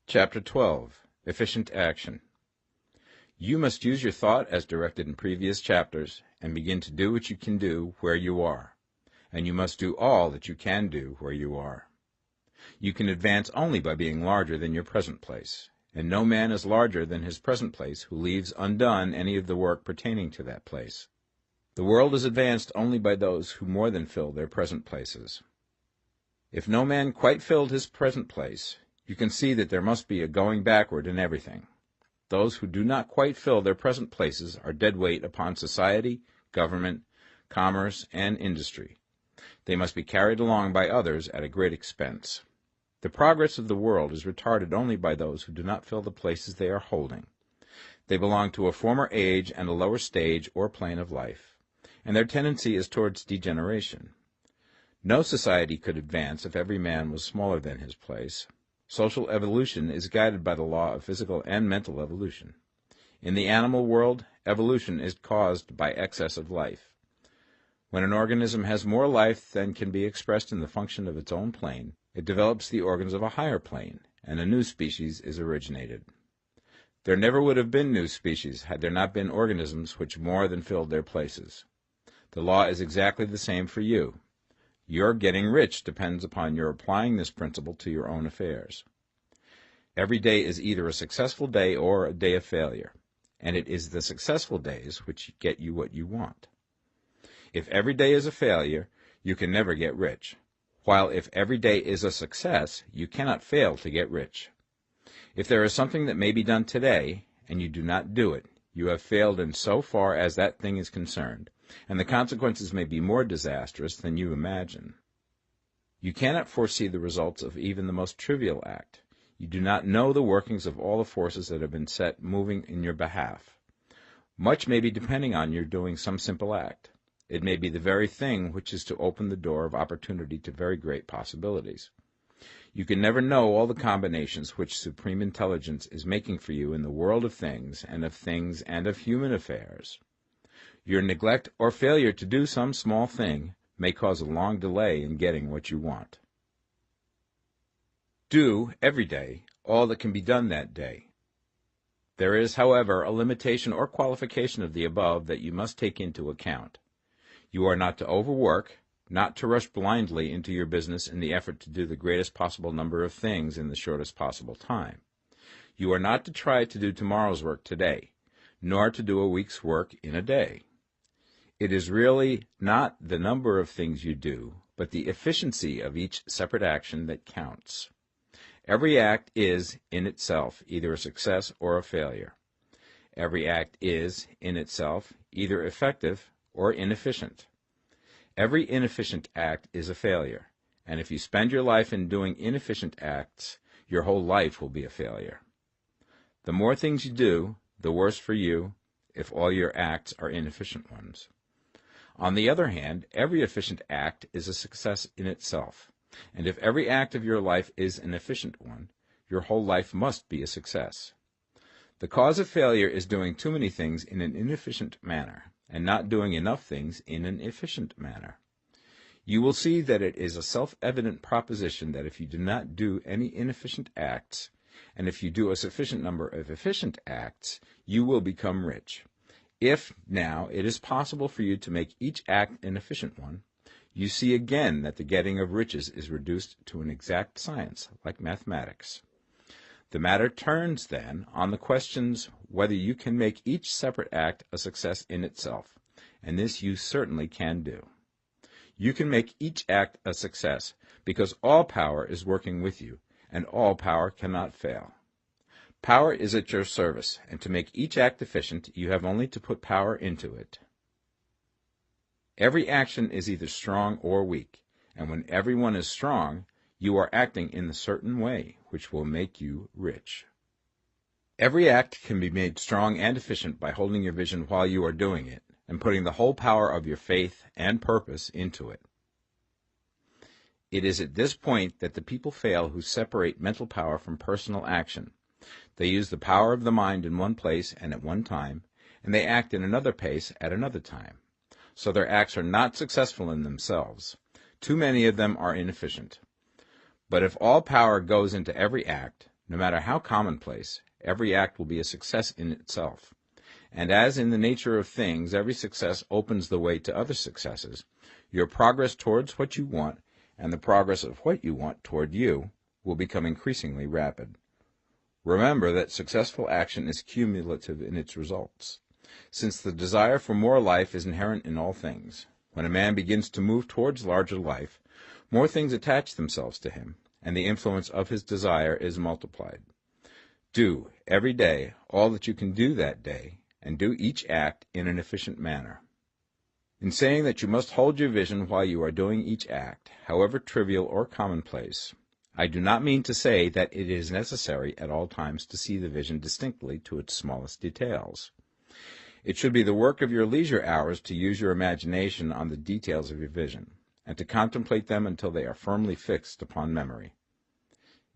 S1: Chapter 12. Efficient Action. You must use your thought as directed in previous chapters, and begin to do what you can do where you are, and you must do all that you can do where you are. You can advance only by being larger than your present place, and no man is larger than his present place who leaves undone any of the work pertaining to that place. The world is advanced only by those who more than fill their present places. If no man quite filled his present place, you can see that there must be a going backward in everything. Those who do not quite fill their present places are dead weight upon society, government, commerce, and industry. They must be carried along by others at a great expense. The progress of the world is retarded only by those who do not fill the places they are holding. They belong to a former age and a lower stage or plane of life, and their tendency is towards degeneration. No society could advance if every man was smaller than his place. Social evolution is guided by the law of physical and mental evolution. In the animal world, evolution is caused by excess of life. When an organism has more life than can be expressed in the function of its own plane, it develops the organs of a higher plane, and a new species is originated. There never would have been new species had there not been organisms which more than filled their places. The law is exactly the same for you. Your getting rich depends upon your applying this principle to your own affairs. Every day is either a successful day or a day of failure, and it is the successful days which get you what you want. If every day is a failure, you can never get rich, while if every day is a success, you cannot fail to get rich. If there is something that may be done today, and you do not do it, you have failed in so far as that thing is concerned, and the consequences may be more disastrous than you imagine. You cannot foresee the results of even the most trivial act. You do not know the workings of all the forces that have been set moving in your behalf. Much may be depending on your doing some simple act. It may be the very thing which is to open the door of opportunity to very great possibilities. You can never know all the combinations which supreme intelligence is making for you in the world of things and of human affairs. Your neglect or failure to do some small thing may cause a long delay in getting what you want. Do, every day, all that can be done that day. There is, however, a limitation or qualification of the above that you must take into account. You are not to overwork, not to rush blindly into your business in the effort to do the greatest possible number of things in the shortest possible time. You are not to try to do tomorrow's work today, nor to do a week's work in a day. It is really not the number of things you do, but the efficiency of each separate action that counts. Every act is, in itself, either a success or a failure. Every act is, in itself, either effective or inefficient. Every inefficient act is a failure, and if you spend your life in doing inefficient acts, your whole life will be a failure. The more things you do, the worse for you if all your acts are inefficient ones. On the other hand, every efficient act is a success in itself, and if every act of your life is an efficient one, your whole life must be a success. The cause of failure is doing too many things in an inefficient manner, and not doing enough things in an efficient manner. You will see that it is a self-evident proposition that if you do not do any inefficient acts, and if you do a sufficient number of efficient acts, you will become rich. If, now, it is possible for you to make each act an efficient one, you see again that the getting of riches is reduced to an exact science, like mathematics. The matter turns, then, on the questions whether you can make each separate act a success in itself, and this you certainly can do. You can make each act a success because all power is working with you, and all power cannot fail. Power is at your service, and to make each act efficient, you have only to put power into it. Every action is either strong or weak, and when every one is strong, you are acting in a certain way, which will make you rich. Every act can be made strong and efficient by holding your vision while you are doing it, and putting the whole power of your faith and purpose into it. It is at this point that the people fail who separate mental power from personal action. They use the power of the mind in one place and at one time, and they act in another place at another time. So their acts are not successful in themselves. Too many of them are inefficient. But if all power goes into every act, no matter how commonplace, every act will be a success in itself. And as in the nature of things, every success opens the way to other successes, your progress towards what you want, and the progress of what you want toward you, will become increasingly rapid. Remember that successful action is cumulative in its results. Since the desire for more life is inherent in all things, when a man begins to move towards larger life, more things attach themselves to him, and the influence of his desire is multiplied. Do, every day, all that you can do that day, and do each act in an efficient manner. In saying that you must hold your vision while you are doing each act, however trivial or commonplace, I do not mean to say that it is necessary at all times to see the vision distinctly to its smallest details. It should be the work of your leisure hours to use your imagination on the details of your vision, and to contemplate them until they are firmly fixed upon memory.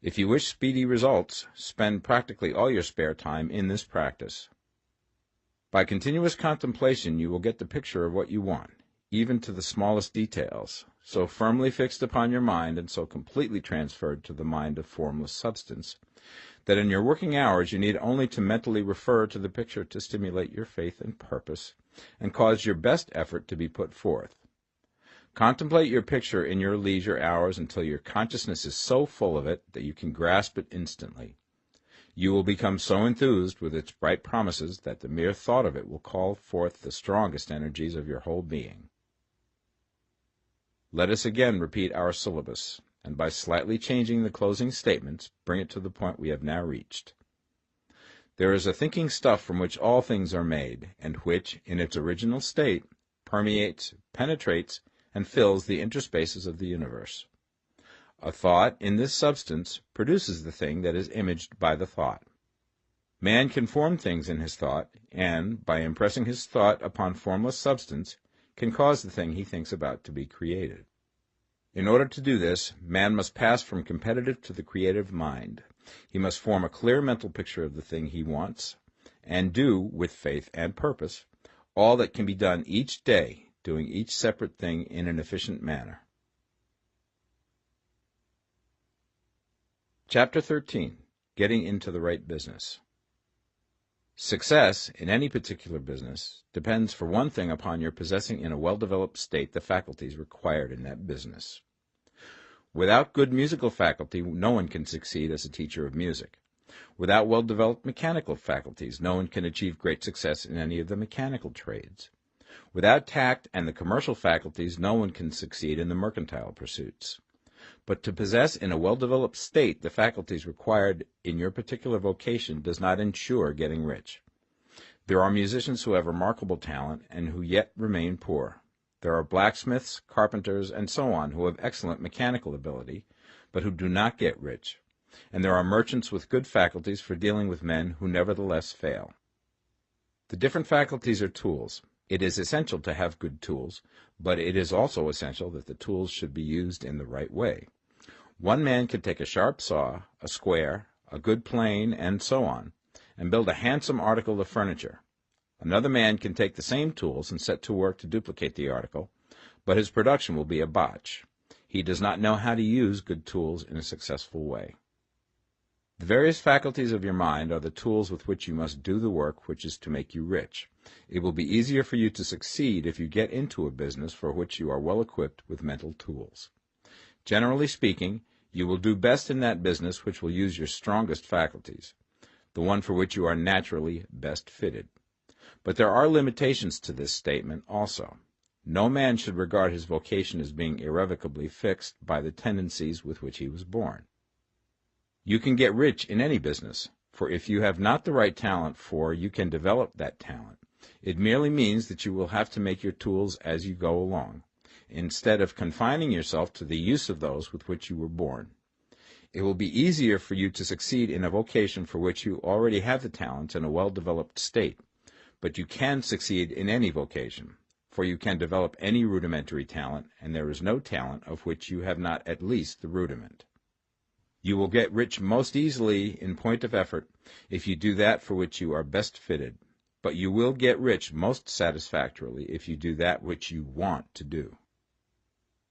S1: If you wish speedy results, spend practically all your spare time in this practice. By continuous contemplation you will get the picture of what you want, even to the smallest details, so firmly fixed upon your mind and so completely transferred to the mind of formless substance, that in your working hours you need only to mentally refer to the picture to stimulate your faith and purpose, and cause your best effort to be put forth. Contemplate your picture in your leisure hours until your consciousness is so full of it that you can grasp it instantly. You will become so enthused with its bright promises that the mere thought of it will call forth the strongest energies of your whole being. Let us again repeat our syllabus, and by slightly changing the closing statements, bring it to the point we have now reached. There is a thinking stuff from which all things are made, and which, in its original state, permeates, penetrates, and fills the interspaces of the universe. A thought in this substance produces the thing that is imaged by the thought. Man can form things in his thought, and, by impressing his thought upon formless substance, can cause the thing he thinks about to be created. In order to do this, man must pass from competitive to the creative mind. He must form a clear mental picture of the thing he wants, and do, with faith and purpose, all that can be done each day, doing each separate thing in an efficient manner. Chapter 13. Getting into the right business. Success in any particular business depends for one thing upon your possessing in a well-developed state the faculties required in that business. Without good musical faculty, no one can succeed as a teacher of music. Without well-developed mechanical faculties, no one can achieve great success in any of the mechanical trades. Without tact and the commercial faculties, no one can succeed in the mercantile pursuits. But to possess in a well-developed state the faculties required in your particular vocation does not ensure getting rich. There are musicians who have remarkable talent and who yet remain poor. There are blacksmiths, carpenters, and so on who have excellent mechanical ability, but who do not get rich. And there are merchants with good faculties for dealing with men who nevertheless fail. The different faculties are tools. It is essential to have good tools, but it is also essential that the tools should be used in the right way. One man can take a sharp saw, a square, a good plane, and so on, and build a handsome article of furniture. Another man can take the same tools and set to work to duplicate the article, but his production will be a botch. He does not know how to use good tools in a successful way. The various faculties of your mind are the tools with which you must do the work which is to make you rich. It will be easier for you to succeed if you get into a business for which you are well equipped with mental tools. Generally speaking, you will do best in that business which will use your strongest faculties, the one for which you are naturally best fitted. But there are limitations to this statement also. No man should regard his vocation as being irrevocably fixed by the tendencies with which he was born. You can get rich in any business, for if you have not the right talent you can develop that talent. It merely means that you will have to make your tools as you go along, instead of confining yourself to the use of those with which you were born. It will be easier for you to succeed in a vocation for which you already have the talents in a well-developed state, but you can succeed in any vocation, for you can develop any rudimentary talent, and there is no talent of which you have not at least the rudiment. You will get rich most easily in point of effort if you do that for which you are best fitted, but you will get rich most satisfactorily if you do that which you want to do.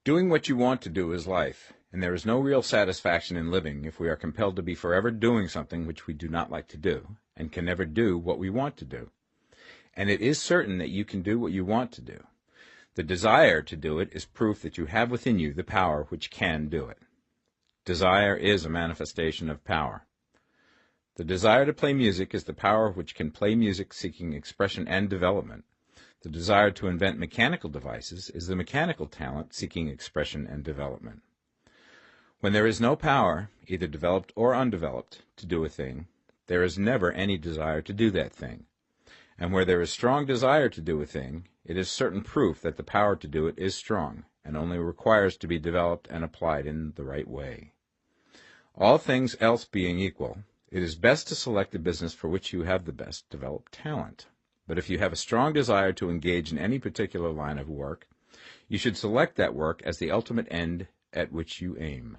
S1: Doing what you want to do is life, and there is no real satisfaction in living if we are compelled to be forever doing something which we do not like to do, and can never do what we want to do. And it is certain that you can do what you want to do. The desire to do it is proof that you have within you the power which can do it. Desire is a manifestation of power. The desire to play music is the power which can play music seeking expression and development. The desire to invent mechanical devices is the mechanical talent seeking expression and development. When there is no power, either developed or undeveloped, to do a thing, there is never any desire to do that thing. And where there is strong desire to do a thing, it is certain proof that the power to do it is strong, and only requires to be developed and applied in the right way. All things else being equal, it is best to select the business for which you have the best developed talent. But if you have a strong desire to engage in any particular line of work, you should select that work as the ultimate end at which you aim.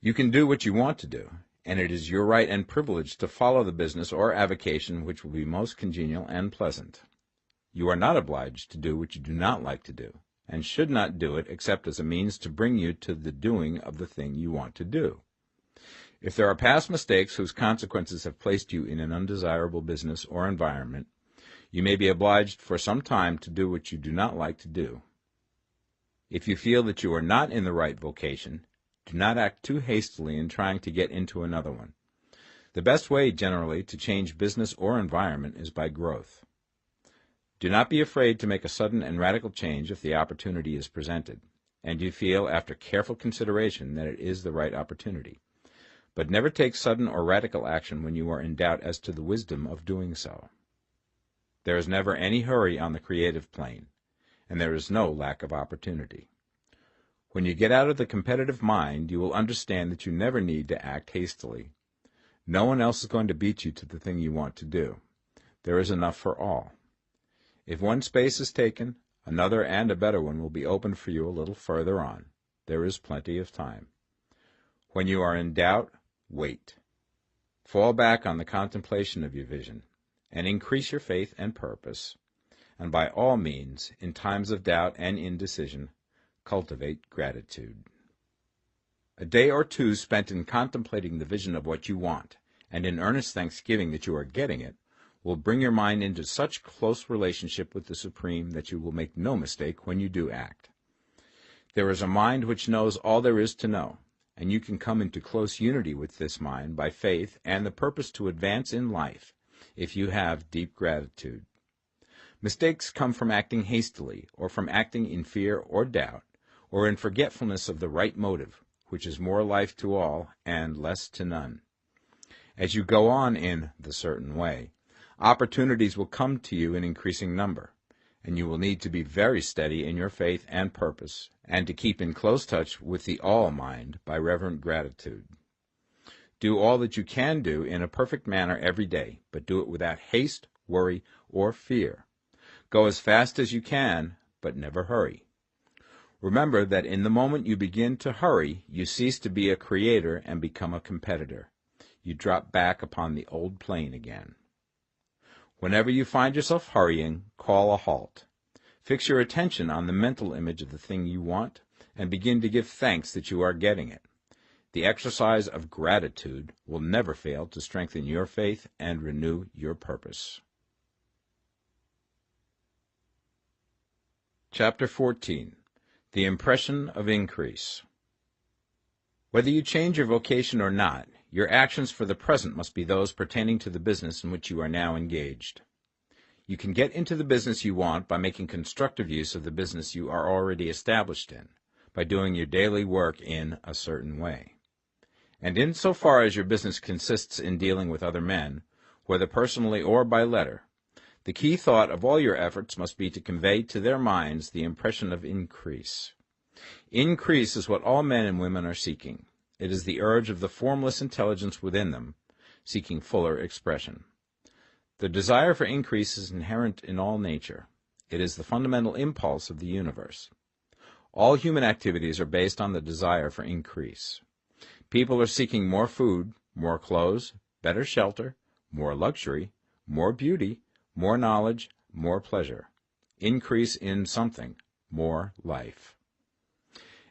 S1: You can do what you want to do, and it is your right and privilege to follow the business or avocation which will be most congenial and pleasant. You are not obliged to do what you do not like to do, and should not do it except as a means to bring you to the doing of the thing you want to do. If there are past mistakes whose consequences have placed you in an undesirable business or environment, you may be obliged for some time to do what you do not like to do. If you feel that you are not in the right vocation, do not act too hastily in trying to get into another one. The best way, generally, to change business or environment is by growth. Do not be afraid to make a sudden and radical change if the opportunity is presented, and you feel, after careful consideration, that it is the right opportunity. But never take sudden or radical action when you are in doubt as to the wisdom of doing so. There is never any hurry on the creative plane, and there is no lack of opportunity. When you get out of the competitive mind, you will understand that you never need to act hastily. No one else is going to beat you to the thing you want to do. There is enough for all. If one space is taken, another and a better one will be opened for you a little further on. There is plenty of time. When you are in doubt, wait. Fall back on the contemplation of your vision, and increase your faith and purpose. And by all means, in times of doubt and indecision, cultivate gratitude. A day or two spent in contemplating the vision of what you want, and in earnest thanksgiving that you are getting it, will bring your mind into such close relationship with the Supreme that you will make no mistake when you do act. There is a mind which knows all there is to know, and you can come into close unity with this mind by faith and the purpose to advance in life if you have deep gratitude. Mistakes come from acting hastily, or from acting in fear or doubt, or in forgetfulness of the right motive, which is more life to all and less to none. As you go on in the certain way, opportunities will come to you in increasing number, and you will need to be very steady in your faith and purpose, and to keep in close touch with the all-mind by reverent gratitude. Do all that you can do in a perfect manner every day, but do it without haste, worry, or fear. Go as fast as you can, but never hurry. Remember that in the moment you begin to hurry, you cease to be a creator and become a competitor. You drop back upon the old plane again. Whenever you find yourself hurrying, call a halt. Fix your attention on the mental image of the thing you want, and begin to give thanks that you are getting it. The exercise of gratitude will never fail to strengthen your faith and renew your purpose. Chapter 14. The Impression of Increase. Whether you change your vocation or not, your actions for the present must be those pertaining to the business in which you are now engaged. You can get into the business you want by making constructive use of the business you are already established in, by doing your daily work in a certain way. And in so far as your business consists in dealing with other men, whether personally or by letter, the key thought of all your efforts must be to convey to their minds the impression of increase. Increase is what all men and women are seeking. It is the urge of the formless intelligence within them, seeking fuller expression. The desire for increase is inherent in all nature. It is the fundamental impulse of the universe. All human activities are based on the desire for increase. People are seeking more food, more clothes, better shelter, more luxury, more beauty, more knowledge, more pleasure. Increase in something, more life.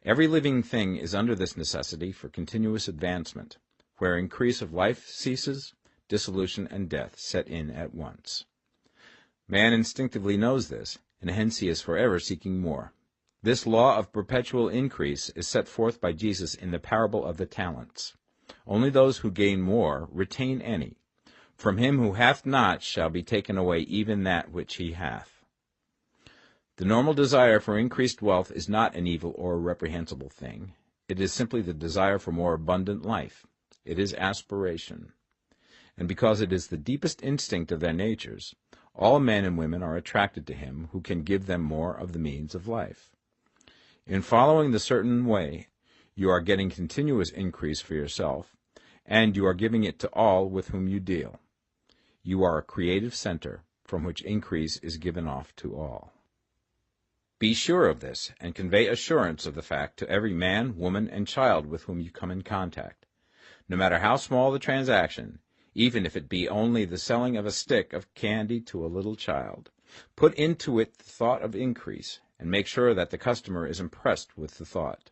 S1: Every living thing is under this necessity for continuous advancement. Where increase of life ceases, dissolution and death set in at once. Man instinctively knows this, and hence he is forever seeking more. This law of perpetual increase is set forth by Jesus in the parable of the talents. Only those who gain more retain any. From him who hath not shall be taken away even that which he hath. The normal desire for increased wealth is not an evil or a reprehensible thing. It is simply the desire for more abundant life. It is aspiration. And because it is the deepest instinct of their natures, all men and women are attracted to him who can give them more of the means of life. In following the certain way, you are getting continuous increase for yourself, and you are giving it to all with whom you deal. You are a creative center from which increase is given off to all. Be sure of this, and convey assurance of the fact to every man, woman, and child with whom you come in contact. No matter how small the transaction, even if it be only the selling of a stick of candy to a little child, put into it the thought of increase, and make sure that the customer is impressed with the thought.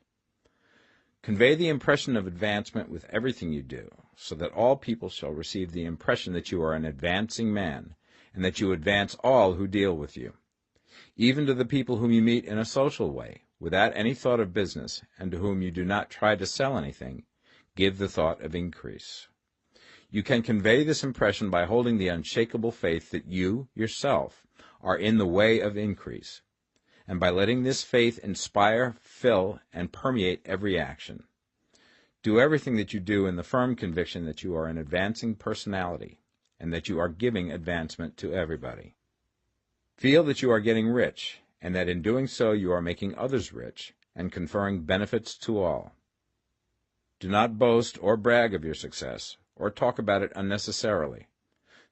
S1: Convey the impression of advancement with everything you do, so that all people shall receive the impression that you are an advancing man, and that you advance all who deal with you. Even to the people whom you meet in a social way, without any thought of business, and to whom you do not try to sell anything, give the thought of increase. You can convey this impression by holding the unshakable faith that you, yourself, are in the way of increase, and by letting this faith inspire, fill, and permeate every action. Do everything that you do in the firm conviction that you are an advancing personality, and that you are giving advancement to everybody. Feel that you are getting rich, and that in doing so you are making others rich, and conferring benefits to all. Do not boast or brag of your success, or talk about it unnecessarily.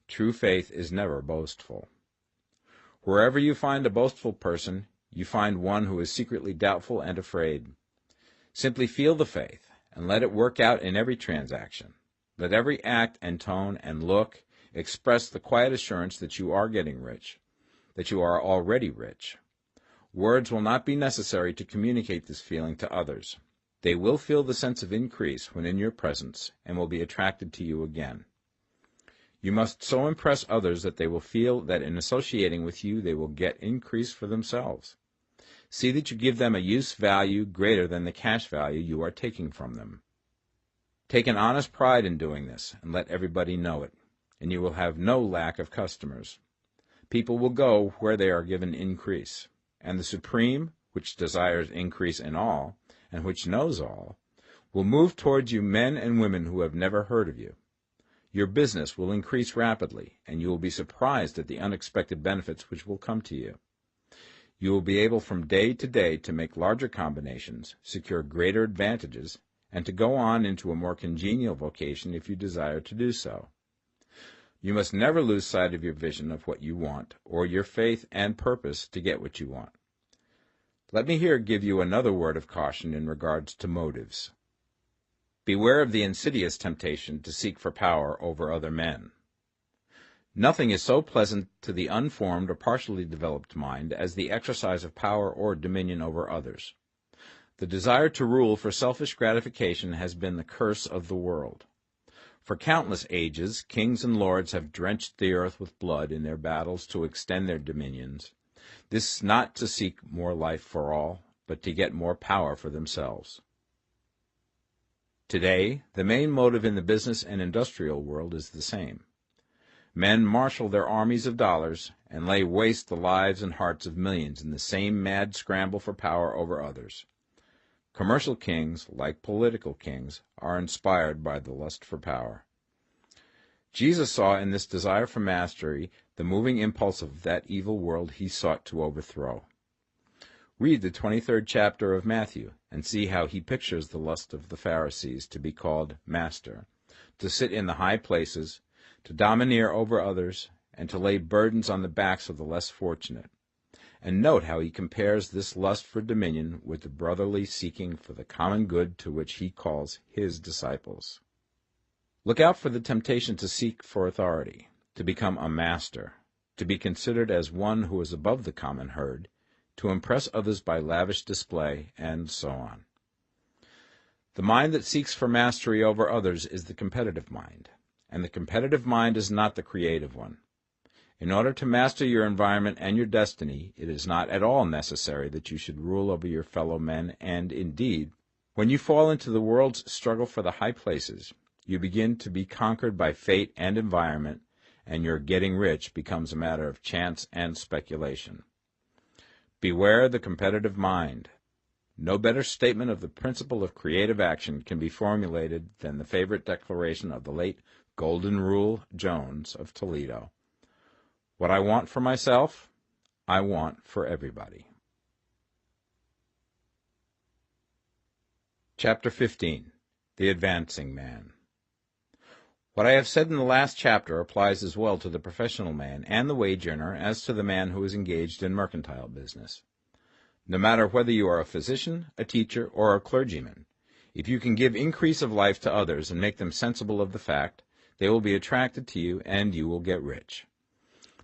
S1: True faith is never boastful. Wherever you find a boastful person, you find one who is secretly doubtful and afraid. Simply feel the faith, and let it work out in every transaction. Let every act and tone and look express the quiet assurance that you are getting rich, that you are already rich. Words will not be necessary to communicate this feeling to others. They will feel the sense of increase when in your presence, and will be attracted to you again. You must so impress others that they will feel that in associating with you they will get increase for themselves. See that you give them a use value greater than the cash value you are taking from them. Take an honest pride in doing this, and let everybody know it, and you will have no lack of customers. People will go where they are given increase, and the supreme, which desires increase in all, and which knows all, will move towards you men and women who have never heard of you. Your business will increase rapidly, and you will be surprised at the unexpected benefits which will come to you. You will be able from day to day to make larger combinations, secure greater advantages, and to go on into a more congenial vocation if you desire to do so. You must never lose sight of your vision of what you want, or your faith and purpose to get what you want. Let me here give you another word of caution in regards to motives. Beware of the insidious temptation to seek for power over other men. Nothing is so pleasant to the unformed or partially developed mind as the exercise of power or dominion over others. The desire to rule for selfish gratification has been the curse of the world. For countless ages, kings and lords have drenched the earth with blood in their battles to extend their dominions. This not to seek more life for all, but to get more power for themselves. Today, the main motive in the business and industrial world is the same. Men marshal their armies of dollars and lay waste the lives and hearts of millions in the same mad scramble for power over others. Commercial kings, like political kings, are inspired by the lust for power. Jesus saw in this desire for mastery the moving impulse of that evil world he sought to overthrow. Read the 23rd chapter of Matthew and see how he pictures the lust of the Pharisees to be called master, to sit in the high places, to domineer over others, and to lay burdens on the backs of the less fortunate. And note how he compares this lust for dominion with the brotherly seeking for the common good to which he calls his disciples. Look out for the temptation to seek for authority, to become a master, to be considered as one who is above the common herd, to impress others by lavish display, and so on. The mind that seeks for mastery over others is the competitive mind, and the competitive mind is not the creative one. In order to master your environment and your destiny, it is not at all necessary that you should rule over your fellow men, and indeed, when you fall into the world's struggle for the high places, you begin to be conquered by fate and environment, and your getting rich becomes a matter of chance and speculation. Beware the competitive mind. No better statement of the principle of creative action can be formulated than the favorite declaration of the late Golden Rule Jones of Toledo. What I want for myself, I want for everybody. Chapter 15. The Advancing Man. What I have said in the last chapter applies as well to the professional man and the wage earner as to the man who is engaged in mercantile business. No matter whether you are a physician, a teacher, or a clergyman, if you can give increase of life to others and make them sensible of the fact, they will be attracted to you and you will get rich.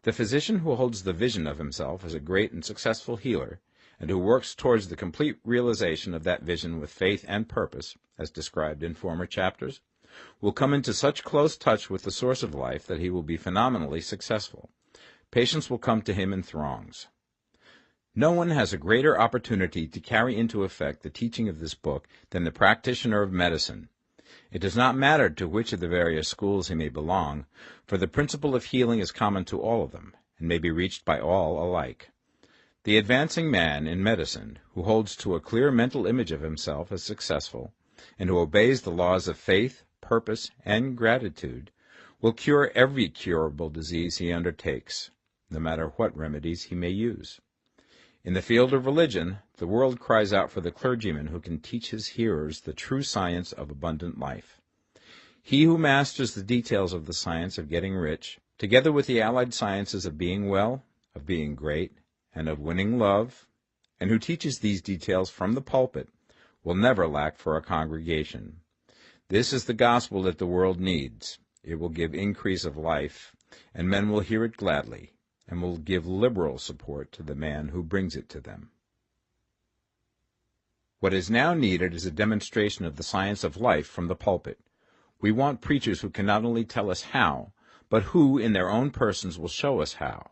S1: The physician who holds the vision of himself as a great and successful healer, and who works towards the complete realization of that vision with faith and purpose, as described in former chapters, will come into such close touch with the source of life that he will be phenomenally successful. Patients will come to him in throngs. No one has a greater opportunity to carry into effect the teaching of this book than the practitioner of medicine. It does not matter to which of the various schools he may belong, for the principle of healing is common to all of them, and may be reached by all alike. The advancing man in medicine, who holds to a clear mental image of himself as successful, and who obeys the laws of faith, purpose, and gratitude, will cure every curable disease he undertakes, no matter what remedies he may use. In the field of religion, the world cries out for the clergyman who can teach his hearers the true science of abundant life. He who masters the details of the science of getting rich, together with the allied sciences of being well, of being great, and of winning love, and who teaches these details from the pulpit, will never lack for a congregation. This is the gospel that the world needs. It will give increase of life, and men will hear it gladly, and will give liberal support to the man who brings it to them. What is now needed is a demonstration of the science of life from the pulpit. We want preachers who can not only tell us how, but who, in their own persons, will show us how.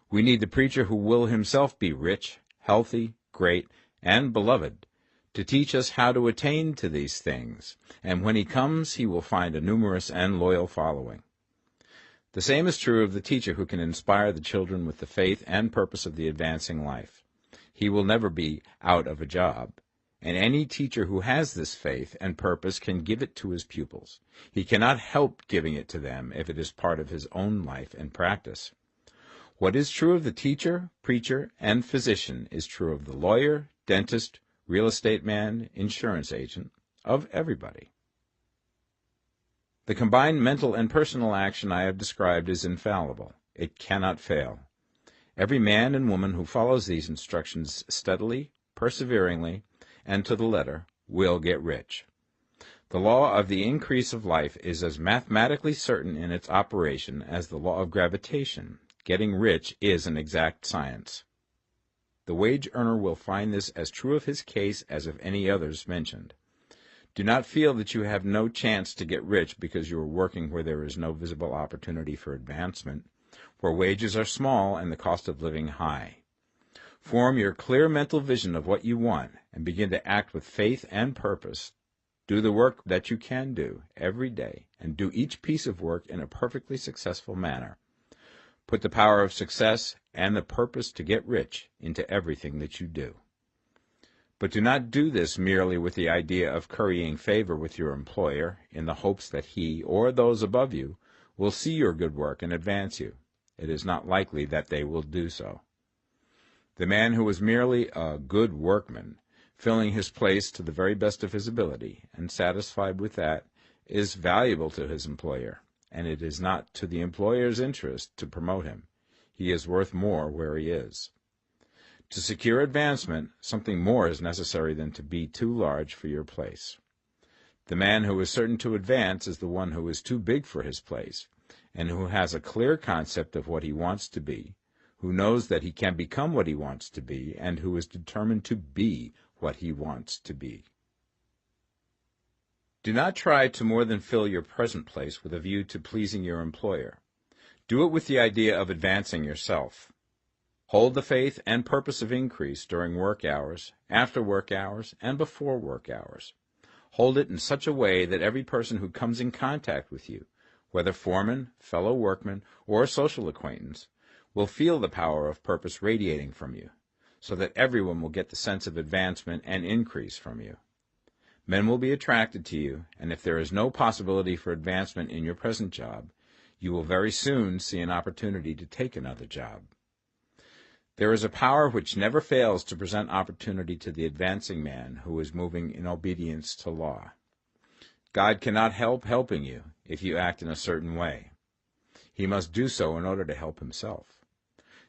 S1: We need the preacher who will himself be rich, healthy, great, and beloved, to teach us how to attain to these things, and when he comes he will find a numerous and loyal following. The same is true of the teacher who can inspire the children with the faith and purpose of the advancing life. he will never be out of a job. And any teacher who has this faith and purpose can give it to his pupils. He cannot help giving it to them if it is part of his own life and practice. What is true of the teacher, preacher, and physician is true of the lawyer, dentist, real estate man, insurance agent, of everybody. The combined mental and personal action I have described is infallible. It cannot fail. Every man and woman who follows these instructions steadily, perseveringly, and to the letter will get rich. The law of the increase of life is as mathematically certain in its operation as the law of gravitation. Getting rich is an exact science. The wage earner will find this as true of his case as of any others mentioned. Do not feel that you have no chance to get rich because you are working where there is no visible opportunity for advancement, where wages are small and the cost of living high. Form your clear mental vision of what you want and begin to act with faith and purpose. Do the work that you can do every day and do each piece of work in a perfectly successful manner. Put the power of success and the purpose to get rich into everything that you do. But do not do this merely with the idea of currying favor with your employer in the hopes that he or those above you will see your good work and advance you. It is not likely that they will do so. The man who is merely a good workman, filling his place to the very best of his ability, and satisfied with that, is valuable to his employer, and it is not to the employer's interest to promote him. He is worth more where he is. To secure advancement, something more is necessary than to be too large for your place. The man who is certain to advance is the one who is too big for his place, and who has a clear concept of what he wants to be, who knows that he can become what he wants to be, and who is determined to be what he wants to be. Do not try to more than fill your present place with a view to pleasing your employer. Do it with the idea of advancing yourself. Hold the faith and purpose of increase during work hours, after work hours, and before work hours. Hold it in such a way that every person who comes in contact with you, whether foreman, fellow workman, or social acquaintance, will feel the power of purpose radiating from you, so that everyone will get the sense of advancement and increase from you. Men will be attracted to you, and if there is no possibility for advancement in your present job, you will very soon see an opportunity to take another job. There is a power which never fails to present opportunity to the advancing man who is moving in obedience to law. God cannot help helping you if you act in a certain way. He must do so in order to help himself.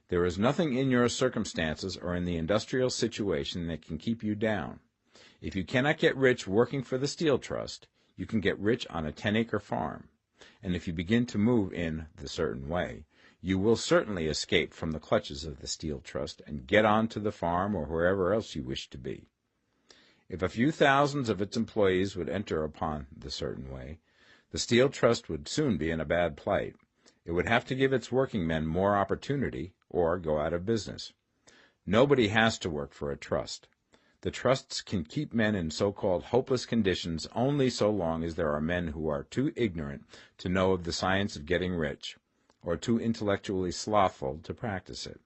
S1: There is nothing in your circumstances or in the industrial situation that can keep you down. If you cannot get rich working for the Steel Trust, you can get rich on a 10-acre farm. And if you begin to move in the certain way, you will certainly escape from the clutches of the Steel Trust and get on to the farm or wherever else you wish to be. If a few thousands of its employees would enter upon the certain way, the Steel Trust would soon be in a bad plight. It would have to give its working men more opportunity or go out of business. Nobody has to work for a trust. The trusts can keep men in so-called hopeless conditions only so long as there are men who are too ignorant to know of the science of getting rich, or too intellectually slothful to practice it.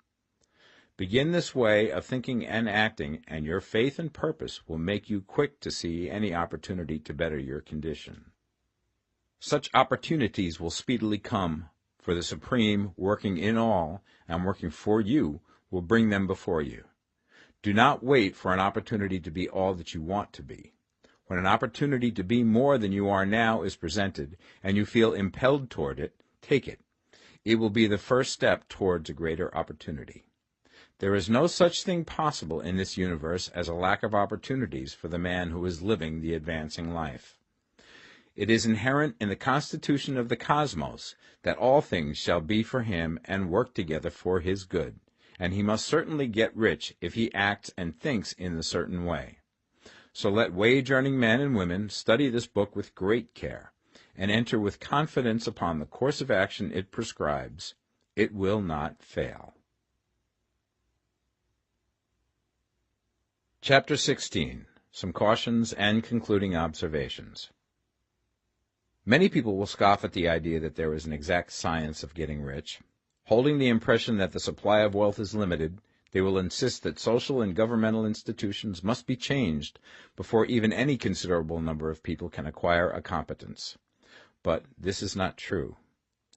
S1: Begin this way of thinking and acting, and your faith and purpose will make you quick to see any opportunity to better your condition. Such opportunities will speedily come, for the Supreme, working in all and working for you, will bring them before you. Do not wait for an opportunity to be all that you want to be. When an opportunity to be more than you are now is presented, and you feel impelled toward it, take it. It will be the first step towards a greater opportunity. There is no such thing possible in this universe as a lack of opportunities for the man who is living the advancing life. It is inherent in the constitution of the cosmos that all things shall be for him and work together for his good, and he must certainly get rich if he acts and thinks in the certain way. So let wage-earning men and women study this book with great care, and enter with confidence upon the course of action it prescribes. It will not fail. Chapter 16. Some Cautions and Concluding Observations. Many people will scoff at the idea that there is an exact science of getting rich. Holding the impression that the supply of wealth is limited, They will insist that social and governmental institutions must be changed before even any considerable number of people can acquire a competence. But this is not true.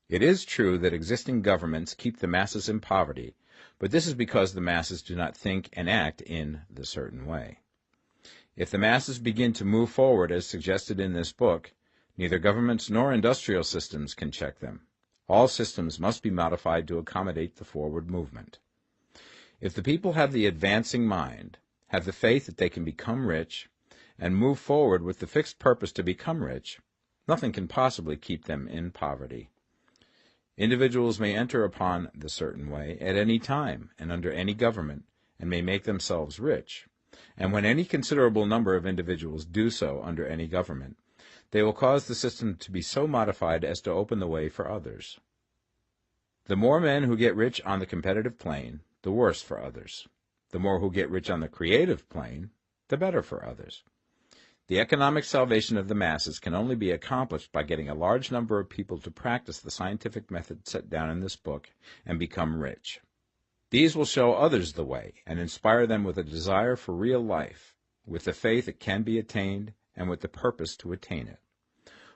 S1: It is true that existing governments keep the masses in poverty, but this is because the masses do not think and act in the certain way. If the masses begin to move forward as suggested in this book, neither governments nor industrial systems can check them. All systems must be modified to accommodate the forward movement. If the people have the advancing mind, have the faith that they can become rich, and move forward with the fixed purpose to become rich, nothing can possibly keep them in poverty. Individuals may enter upon the certain way at any time and under any government, and may make themselves rich. And when any considerable number of individuals do so under any government, they will cause the system to be so modified as to open the way for others. The more men who get rich on the competitive plane, the worse for others. The more who get rich on the creative plane, the better for others. The economic salvation of the masses can only be accomplished by getting a large number of people to practice the scientific method set down in this book and become rich. These will show others the way and inspire them with a desire for real life, with the faith it can be attained, and with the purpose to attain it.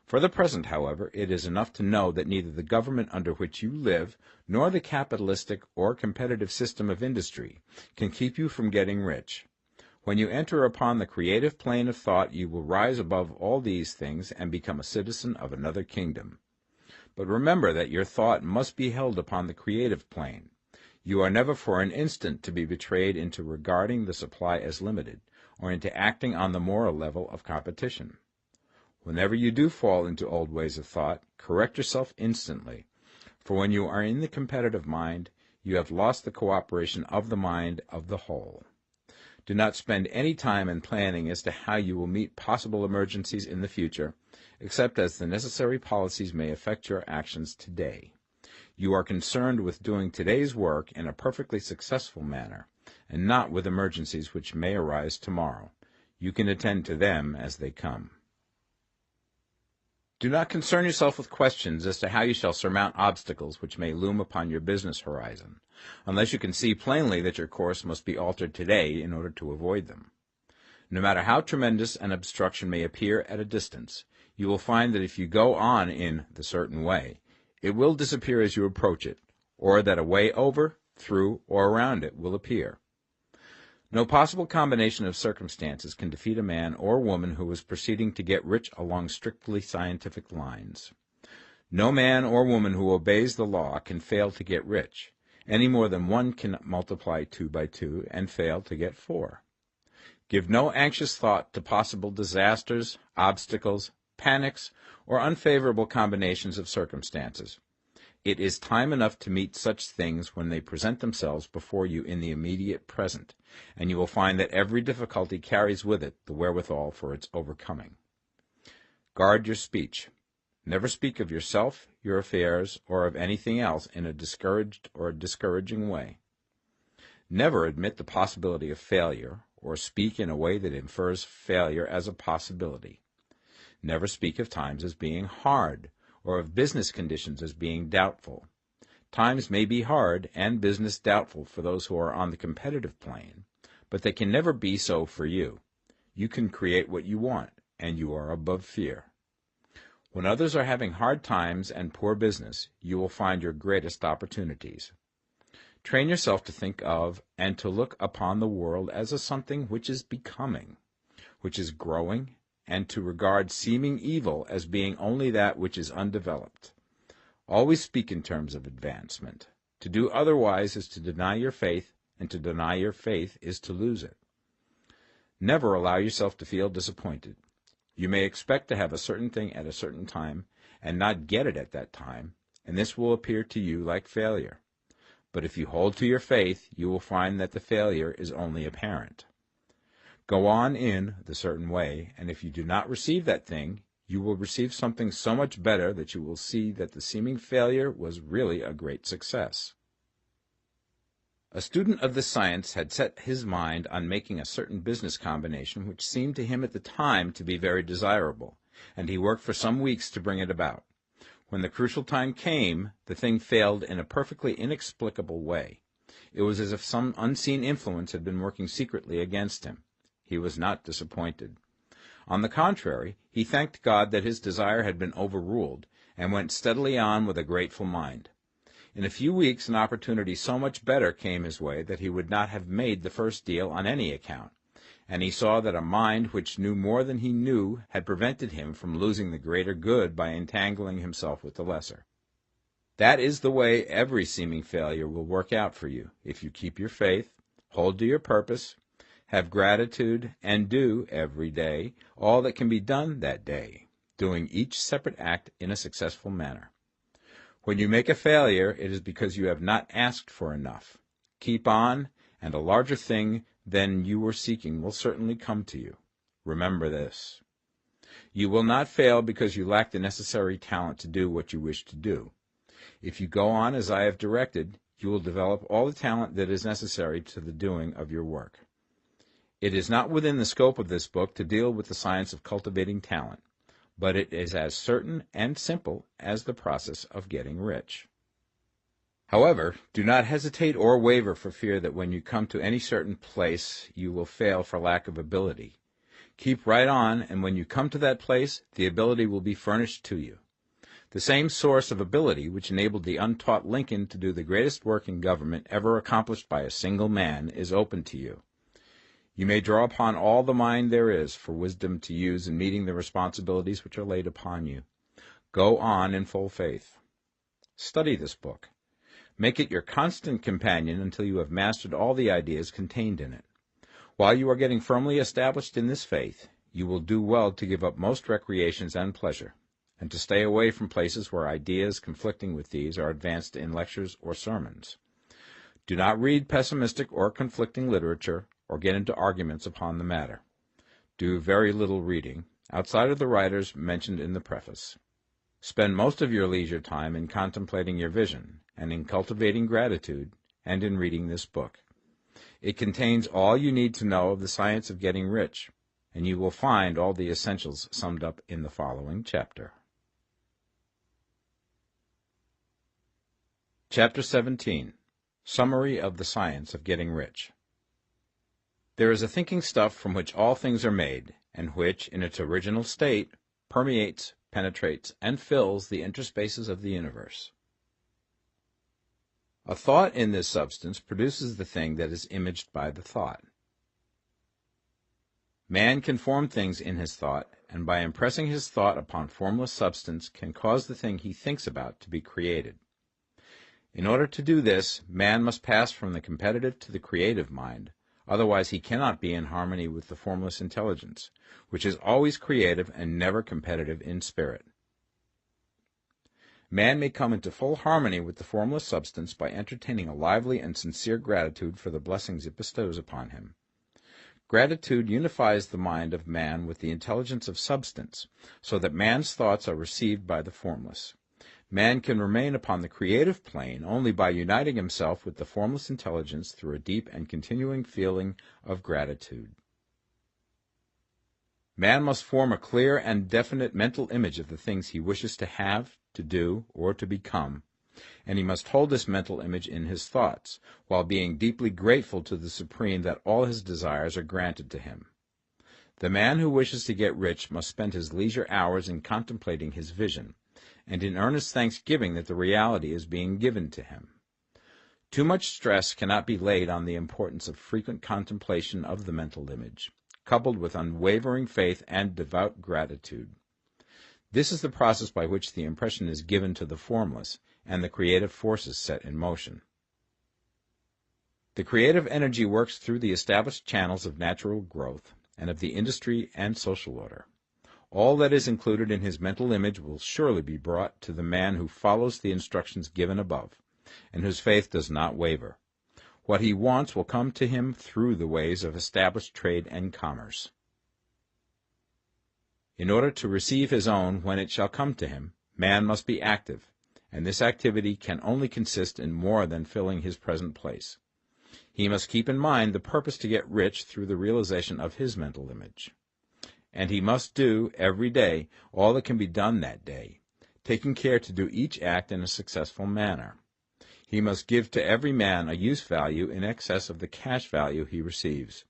S1: For the present, however, it is enough to know that neither the government under which you live nor the capitalistic or competitive system of industry can keep you from getting rich. When you enter upon the creative plane of thought, you will rise above all these things and become a citizen of another kingdom. But remember that your thought must be held upon the creative plane. You are never for an instant to be betrayed into regarding the supply as limited, or into acting on the moral level of competition. Whenever you do fall into old ways of thought, correct yourself instantly, for when you are in the competitive mind, you have lost the cooperation of the mind of the whole. Do not spend any time in planning as to how you will meet possible emergencies in the future, except as the necessary policies may affect your actions today. You are concerned with doing today's work in a perfectly successful manner, and not with emergencies which may arise tomorrow. You can attend to them as they come. Do not concern yourself with questions as to how you shall surmount obstacles which may loom upon your business horizon, unless you can see plainly that your course must be altered today in order to avoid them. No matter how tremendous an obstruction may appear at a distance, you will find that if you go on in the certain way, it will disappear as you approach it, or that a way over, through, or around it will appear. No possible combination of circumstances can defeat a man or woman who is proceeding to get rich along strictly scientific lines. No man or woman who obeys the law can fail to get rich, any more than one can multiply 2 by 2 and fail to get 4. Give no anxious thought to possible disasters, obstacles, panics, or unfavorable combinations of circumstances. It is time enough to meet such things when they present themselves before you in the immediate present, and you will find that every difficulty carries with it the wherewithal for its overcoming. Guard your speech. Never speak of yourself, your affairs, or of anything else in a discouraged or discouraging way. Never admit the possibility of failure, or speak in a way that infers failure as a possibility. Never speak of times as being hard, or of business conditions as being doubtful. Times may be hard and business doubtful for those who are on the competitive plane, but they can never be so for you. You can create what you want, and you are above fear. When others are having hard times and poor business, you will find your greatest opportunities. Train yourself to think of and to look upon the world as a something which is becoming, which is growing, and to regard seeming evil as being only that which is undeveloped. Always speak in terms of advancement. To do otherwise is to deny your faith, and to deny your faith is to lose it. Never allow yourself to feel disappointed. You may expect to have a certain thing at a certain time, and not get it at that time, and this will appear to you like failure. But if you hold to your faith, you will find that the failure is only apparent. Go on in the certain way, and if you do not receive that thing, you will receive something so much better that you will see that the seeming failure was really a great success. A student of this science had set his mind on making a certain business combination which seemed to him at the time to be very desirable, and he worked for some weeks to bring it about. When the crucial time came, the thing failed in a perfectly inexplicable way. It was as if some unseen influence had been working secretly against him. He was not disappointed. On the contrary, he thanked God that his desire had been overruled, and went steadily on with a grateful mind. In a few weeks an opportunity so much better came his way that he would not have made the first deal on any account, and he saw that a mind which knew more than he knew had prevented him from losing the greater good by entangling himself with the lesser. That is the way every seeming failure will work out for you, if you keep your faith, hold to your purpose, have gratitude, and do, every day, all that can be done that day, doing each separate act in a successful manner. When you make a failure, it is because you have not asked for enough. Keep on, and a larger thing than you were seeking will certainly come to you. Remember this. You will not fail because you lack the necessary talent to do what you wish to do. If you go on as I have directed, you will develop all the talent that is necessary to the doing of your work. It is not within the scope of this book to deal with the science of cultivating talent, but it is as certain and simple as the process of getting rich. However, do not hesitate or waver for fear that when you come to any certain place you will fail for lack of ability. Keep right on, and when you come to that place, the ability will be furnished to you. The same source of ability which enabled the untaught Lincoln to do the greatest work in government ever accomplished by a single man is open to you. You may draw upon all the mind there is for wisdom to use in meeting the responsibilities which are laid upon you. Go on in full faith. Study this book. Make it your constant companion until you have mastered all the ideas contained in it. While you are getting firmly established in this faith, you will do well to give up most recreations and pleasure, and to stay away from places where ideas conflicting with these are advanced in lectures or sermons. Do not read pessimistic or conflicting literature, or get into arguments upon the matter. Do very little reading, outside of the writers mentioned in the preface. Spend most of your leisure time in contemplating your vision, and in cultivating gratitude, and in reading this book. It contains all you need to know of the science of getting rich, and you will find all the essentials summed up in the following chapter. Chapter 17. Summary of the Science of Getting Rich. There is a thinking stuff from which all things are made, and which, in its original state, permeates, penetrates, and fills the interspaces of the universe. A thought in this substance produces the thing that is imaged by the thought. Man can form things in his thought, and by impressing his thought upon formless substance can cause the thing he thinks about to be created. In order to do this, man must pass from the competitive to the creative mind, otherwise he cannot be in harmony with the formless intelligence, which is always creative and never competitive in spirit. Man may come into full harmony with the formless substance by entertaining a lively and sincere gratitude for the blessings it bestows upon him. Gratitude unifies the mind of man with the intelligence of substance, so that man's thoughts are received by the formless. Man can remain upon the creative plane only by uniting himself with the formless intelligence through a deep and continuing feeling of gratitude. Man must form a clear and definite mental image of the things he wishes to have, to do, or to become, and he must hold this mental image in his thoughts, while being deeply grateful to the Supreme that all his desires are granted to him. The man who wishes to get rich must spend his leisure hours in contemplating his vision, and in earnest thanksgiving that the reality is being given to him. Too much stress cannot be laid on the importance of frequent contemplation of the mental image, coupled with unwavering faith and devout gratitude. This is the process by which the impression is given to the formless, and the creative forces set in motion. The creative energy works through the established channels of natural growth, and of the industry and social order. All that is included in his mental image will surely be brought to the man who follows the instructions given above, and whose faith does not waver. What he wants will come to him through the ways of established trade and commerce. In order to receive his own when it shall come to him, man must be active, and this activity can only consist in more than filling his present place. He must keep in mind the purpose to get rich through the realization of his mental image. And he must do, every day, all that can be done that day, taking care to do each act in a successful manner. He must give to every man a use value in excess of the cash value he receives,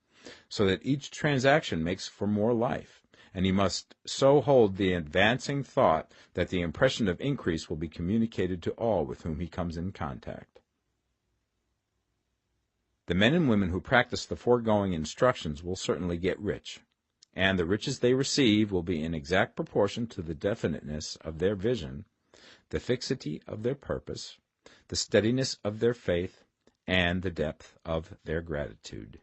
S1: so that each transaction makes for more life, and he must so hold the advancing thought that the impression of increase will be communicated to all with whom he comes in contact. The men and women who practice the foregoing instructions will certainly get rich, and the riches they receive will be in exact proportion to the definiteness of their vision, the fixity of their purpose, the steadiness of their faith, and the depth of their gratitude.